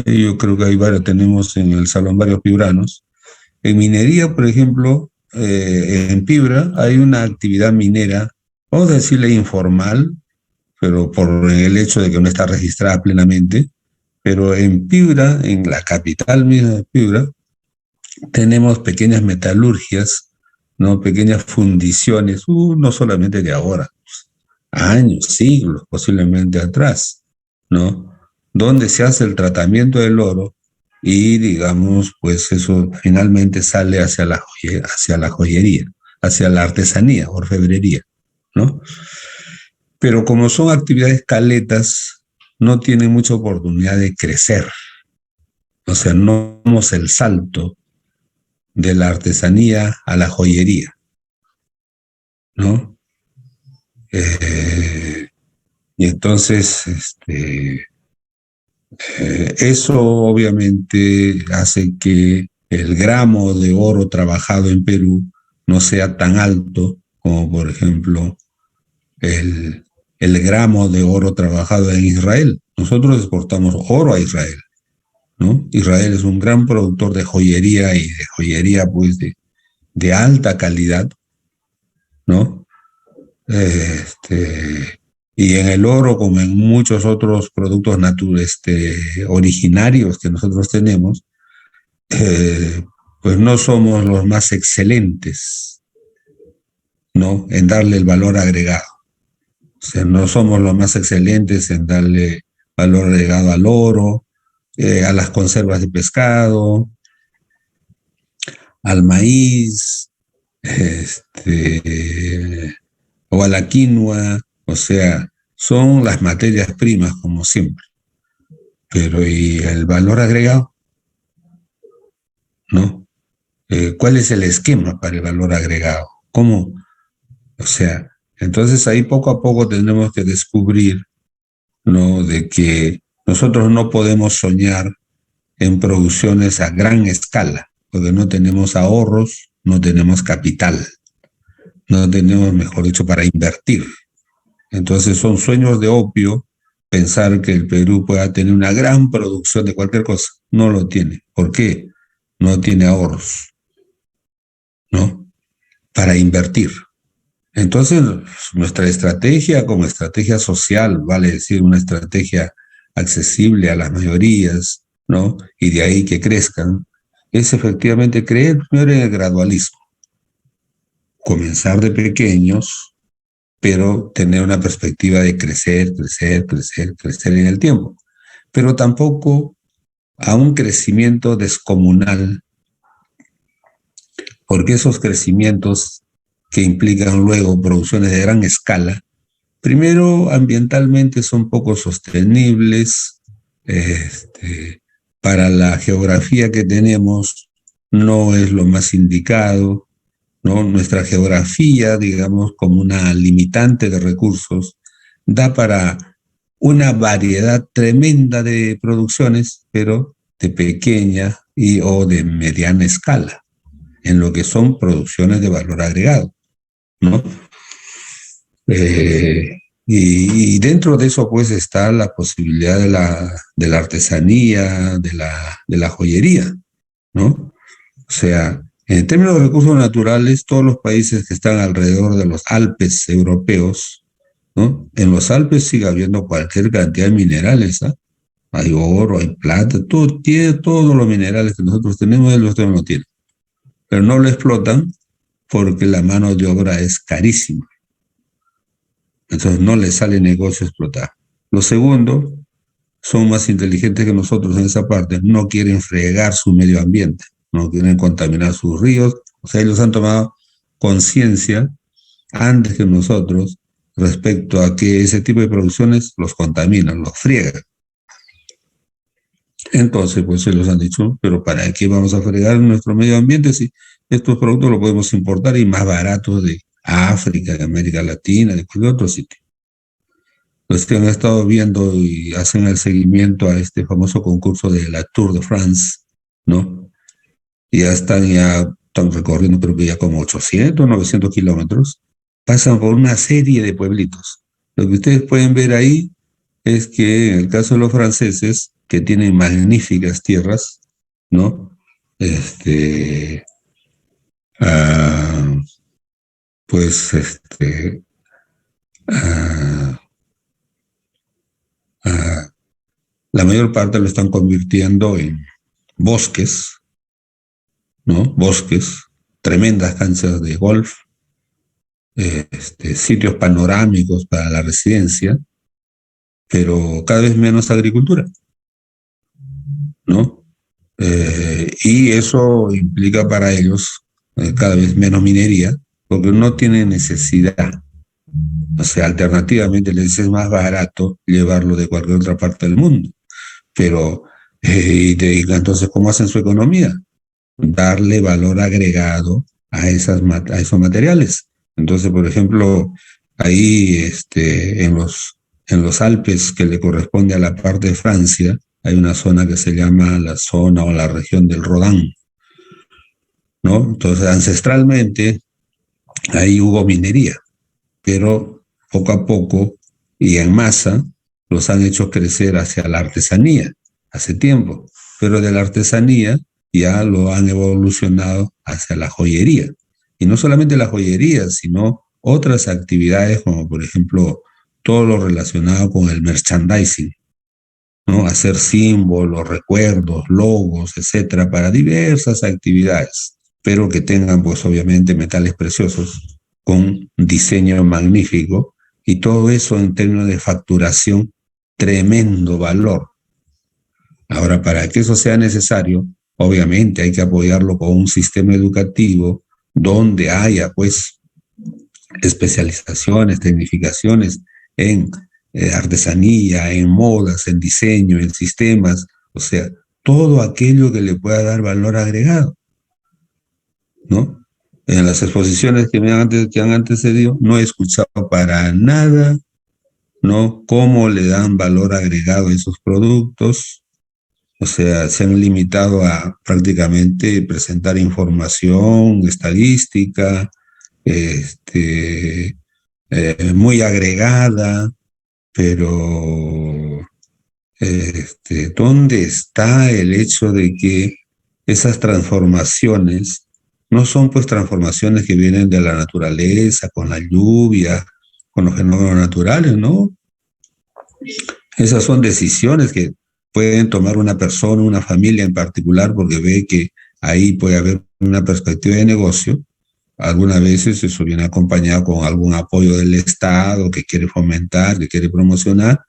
yo creo que hay varios, tenemos en el salón varios piuranos. En minería, por ejemplo, en Piura hay una actividad minera, vamos a decirle informal, pero por el hecho de que no está registrada plenamente, pero en Piura, en la capital misma de Piura, tenemos pequeñas metalurgias, ¿no? Pequeñas fundiciones, no solamente de ahora, años, siglos posiblemente atrás, ¿no? Donde se hace el tratamiento del oro y, digamos, pues eso finalmente sale hacia la joyería, hacia la artesanía, orfebrería, ¿no? Pero como son actividades caletas, no tienen mucha oportunidad de crecer. O sea, no damos el salto de la artesanía a la joyería, ¿no? Y entonces, eso obviamente hace que el gramo de oro trabajado en Perú no sea tan alto como, por ejemplo, el gramo de oro trabajado en Israel. Nosotros exportamos oro a Israel, ¿no? Israel es un gran productor de joyería y de joyería, pues, de alta calidad, ¿no? Y en el oro, como en muchos otros productos originarios que nosotros tenemos, pues no somos los más excelentes, ¿no? En darle el valor agregado. O sea, no somos los más excelentes en darle valor agregado al oro, a las conservas de pescado, al maíz, o a la quinoa. O sea, son las materias primas como siempre. Pero ¿y el valor agregado? ¿No? ¿Cuál es el esquema para el valor agregado? ¿Cómo? O sea, entonces ahí poco a poco tendremos que descubrir, ¿no?, de que nosotros no podemos soñar en producciones a gran escala, porque no tenemos ahorros, no tenemos capital, no tenemos, mejor dicho, para invertir. Entonces son sueños de opio pensar que el Perú pueda tener una gran producción de cualquier cosa. No lo tiene. ¿Por qué? No tiene ahorros, ¿no?, para invertir. Entonces, nuestra estrategia como estrategia social, vale decir, una estrategia accesible a las mayorías, ¿no?, y de ahí que crezcan, es efectivamente creer primero en el gradualismo. Comenzar de pequeños, pero tener una perspectiva de crecer en el tiempo. Pero tampoco a un crecimiento descomunal, porque esos crecimientos que implican luego producciones de gran escala, primero ambientalmente son poco sostenibles, para la geografía que tenemos no es lo más indicado, ¿no? Nuestra geografía, digamos, como una limitante de recursos, da para una variedad tremenda de producciones, pero de pequeña o de mediana escala, en lo que son producciones de valor agregado, ¿no? Y dentro de eso, pues, está la posibilidad de la artesanía, de la joyería, ¿no? O sea, en términos de recursos naturales, todos los países que están alrededor de los Alpes europeos, ¿no? En los Alpes sigue habiendo cualquier cantidad de minerales, ¿ah? Hay oro, hay plata, tiene todos los minerales que nosotros tenemos, ellos no tienen. Pero no lo explotan porque la mano de obra es carísima. Entonces no les sale negocio explotar. Lo segundo, son más inteligentes que nosotros en esa parte, no quieren fregar su medio ambiente, no quieren contaminar sus ríos. O sea, ellos han tomado conciencia antes que nosotros respecto a que ese tipo de producciones los contaminan, los friegan. Entonces, pues ellos han dicho, pero ¿para qué vamos a fregar nuestro medio ambiente si estos productos los podemos importar y más baratos de África, de América Latina, de cualquier otro sitio? Los que han estado viendo y hacen el seguimiento a este famoso concurso de la Tour de France, ¿no? Y ya están recorriendo, creo que ya como 800, 900 kilómetros, pasan por una serie de pueblitos. Lo que ustedes pueden ver ahí es que en el caso de los franceses, que tienen magníficas tierras, ¿no? La mayor parte lo están convirtiendo en bosques, ¿no? Bosques, tremendas canchas de golf, sitios panorámicos para la residencia, pero cada vez menos agricultura, ¿no? Y eso implica para ellos cada vez menos minería, porque no tienen necesidad O sea, alternativamente les es más barato llevarlo de cualquier otra parte del mundo. Pero, entonces, ¿cómo hacen su economía? Darle valor agregado a esos materiales. Entonces, por ejemplo, ahí en los Alpes, que le corresponde a la parte de Francia, hay una zona que se llama la zona o la región del Rodán, ¿no? Entonces, ancestralmente, ahí hubo minería, pero poco a poco y en masa los han hecho crecer hacia la artesanía, hace tiempo, pero de la artesanía ya lo han evolucionado hacia la joyería. Y no solamente la joyería, sino otras actividades como por ejemplo todo lo relacionado con el merchandising, ¿no? Hacer símbolos, recuerdos, logos, etcétera, para diversas actividades, pero que tengan pues obviamente metales preciosos con diseño magnífico y todo eso en términos de facturación, tremendo valor. Ahora, para que eso sea necesario, obviamente hay que apoyarlo con un sistema educativo donde haya pues especializaciones, tecnificaciones en artesanía, en modas, en diseño, en sistemas, o sea, todo aquello que le pueda dar valor agregado, ¿no? En las exposiciones que han antecedido, no he escuchado para nada, ¿no?, cómo le dan valor agregado a esos productos. O sea, se han limitado a prácticamente presentar información estadística, muy agregada, pero ¿dónde está el hecho de que esas transformaciones no son pues transformaciones que vienen de la naturaleza, con la lluvia, con los fenómenos naturales, ¿no? Esas son decisiones que pueden tomar una persona, una familia en particular, porque ve que ahí puede haber una perspectiva de negocio. Algunas veces eso viene acompañado con algún apoyo del Estado que quiere fomentar, que quiere promocionar.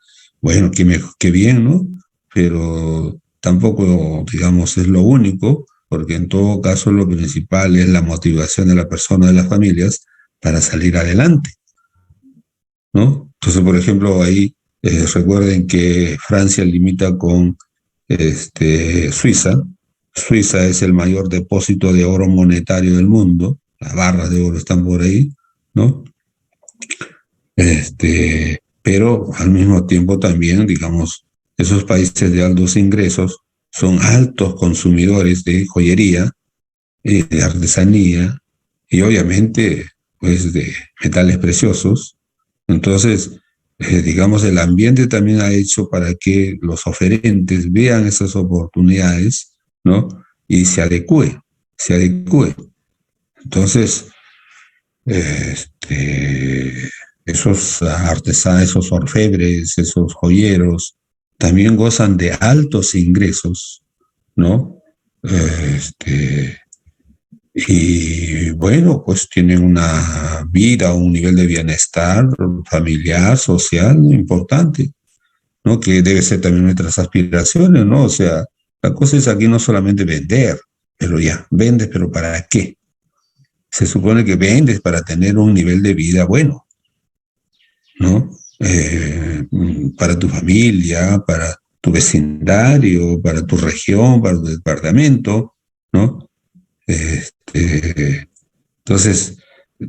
Bueno, qué bien, ¿no? Pero tampoco, digamos, es lo único, porque en todo caso lo principal es la motivación de la persona, de las familias, para salir adelante, ¿no? Entonces, por ejemplo, ahí recuerden que Francia limita con Suiza. Suiza es el mayor depósito de oro monetario del mundo. Las barras de oro están por ahí, ¿no? Pero al mismo tiempo también, digamos, esos países de altos ingresos son altos consumidores de joyería, de artesanía y obviamente pues de metales preciosos. Entonces, digamos, el ambiente también ha hecho para que los oferentes vean esas oportunidades, ¿no? Y se adecue. Entonces, esos artesanos, esos orfebres, esos joyeros, también gozan de altos ingresos, ¿no? Y bueno, pues tienen una vida, un nivel de bienestar familiar, social importante, ¿no? Que debe ser también nuestras aspiraciones, ¿no? O sea, la cosa es aquí no solamente vender, pero ya, vendes, pero ¿para qué? Se supone que vendes para tener un nivel de vida bueno, ¿no? Para tu familia, para tu vecindario, para tu región, para tu departamento, ¿no? Entonces,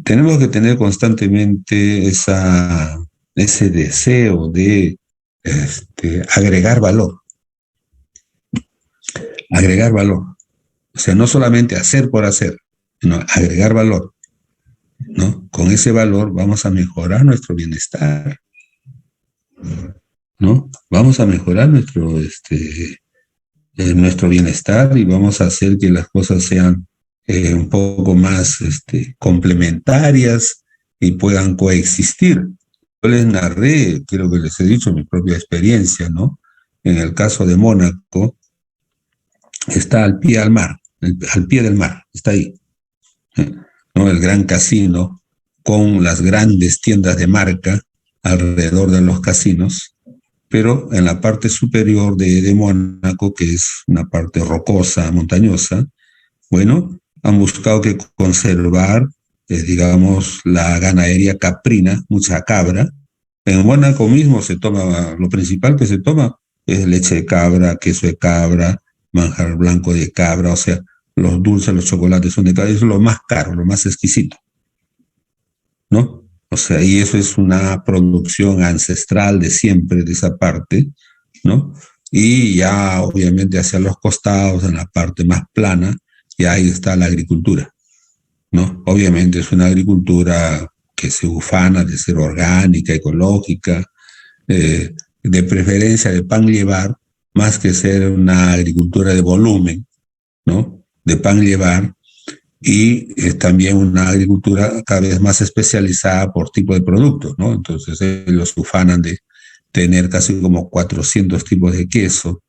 tenemos que tener constantemente ese deseo de agregar valor. Agregar valor. O sea, no solamente hacer por hacer, sino agregar valor, ¿no? Con ese valor vamos a mejorar nuestro bienestar, ¿no? Vamos a mejorar nuestro bienestar y vamos a hacer que las cosas sean un poco más complementarias y puedan coexistir. Yo les narré, creo que les he dicho mi propia experiencia, ¿no? En el caso de Mónaco, está al pie del mar, está ahí, ¿no? El gran casino con las grandes tiendas de marca alrededor de los casinos, pero en la parte superior de Mónaco, que es una parte rocosa, montañosa, bueno, han buscado que conservar digamos, la ganadería caprina, mucha cabra. En Mónaco mismo se toma, lo principal que se toma es leche de cabra, queso de cabra, manjar blanco de cabra, o sea, los dulces, los chocolates son de cabra, eso es lo más caro, lo más exquisito, ¿no? O sea, y eso es una producción ancestral de siempre, de esa parte, ¿no? Y ya obviamente hacia los costados, en la parte más plana, ya ahí está la agricultura, ¿no? Obviamente es una agricultura que se ufana de ser orgánica, ecológica, de preferencia de pan llevar, más que ser una agricultura de volumen, ¿no? De pan llevar, y también una agricultura cada vez más especializada por tipo de productos, ¿no? Entonces ellos ufanan de tener casi como 400 tipos de queso,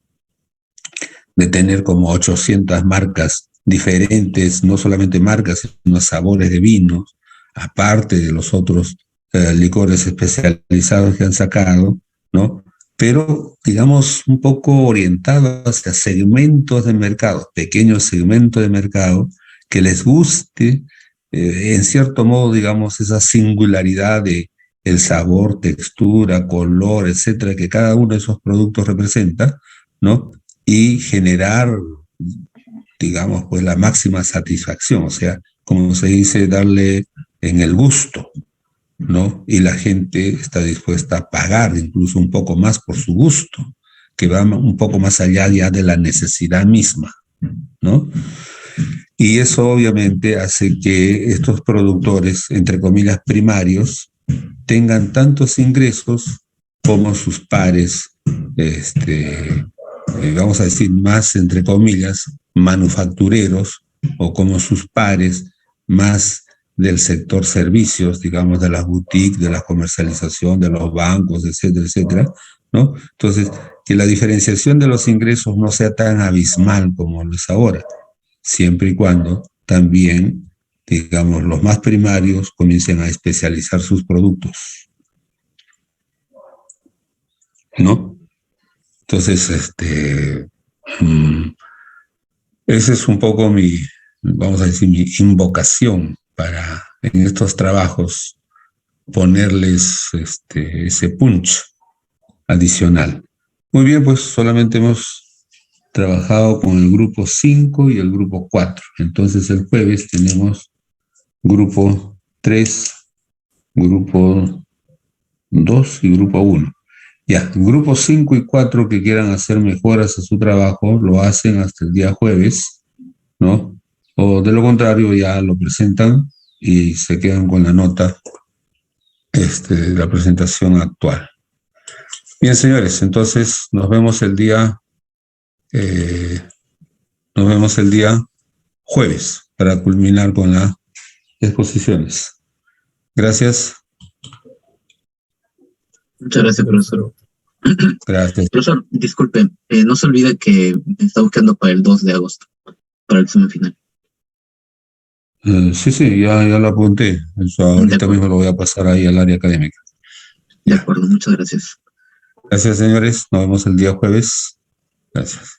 de tener como 800 marcas diferentes, no solamente marcas, sino sabores de vinos, aparte de los otros licores especializados que han sacado, ¿no? Pero, digamos, un poco orientado hacia segmentos de mercado, pequeños segmentos de mercado, que les guste, en cierto modo, digamos, esa singularidad de el sabor, textura, color, etcétera, que cada uno de esos productos representa, ¿no? Y generar, digamos, pues la máxima satisfacción, o sea, como se dice, darle en el gusto, ¿no? Y la gente está dispuesta a pagar incluso un poco más por su gusto, que va un poco más allá ya de la necesidad misma, ¿no? Y eso obviamente hace que estos productores, entre comillas, primarios, tengan tantos ingresos como sus pares, vamos a decir más, entre comillas, manufactureros, o como sus pares más del sector servicios, digamos, de las boutiques, de la comercialización, de los bancos, etcétera, etcétera, ¿no? Entonces, que la diferenciación de los ingresos no sea tan abismal como lo es ahora, siempre y cuando también, digamos, los más primarios comiencen a especializar sus productos, ¿no? Entonces, esa es un poco mi, vamos a decir, mi invocación para en estos trabajos ponerles ese punch adicional. Muy bien, pues solamente hemos trabajado con el grupo 5 y el grupo 4. Entonces el jueves tenemos grupo 3, grupo 2 y grupo 1. Ya, grupo 5 y 4 que quieran hacer mejoras a su trabajo, lo hacen hasta el día jueves, ¿no? O de lo contrario ya lo presentan y se quedan con la nota de la presentación actual. Bien, señores, entonces nos vemos el día jueves para culminar con las exposiciones. Gracias. Muchas gracias, profesor. Gracias. Profesor, disculpe, no se olvide que me está buscando para el 2 de agosto, para el examen final. Sí, ya lo apunté. Eso ahorita mismo lo voy a pasar ahí al área académica. De acuerdo, muchas gracias. Gracias, señores. Nos vemos el día jueves. Gracias.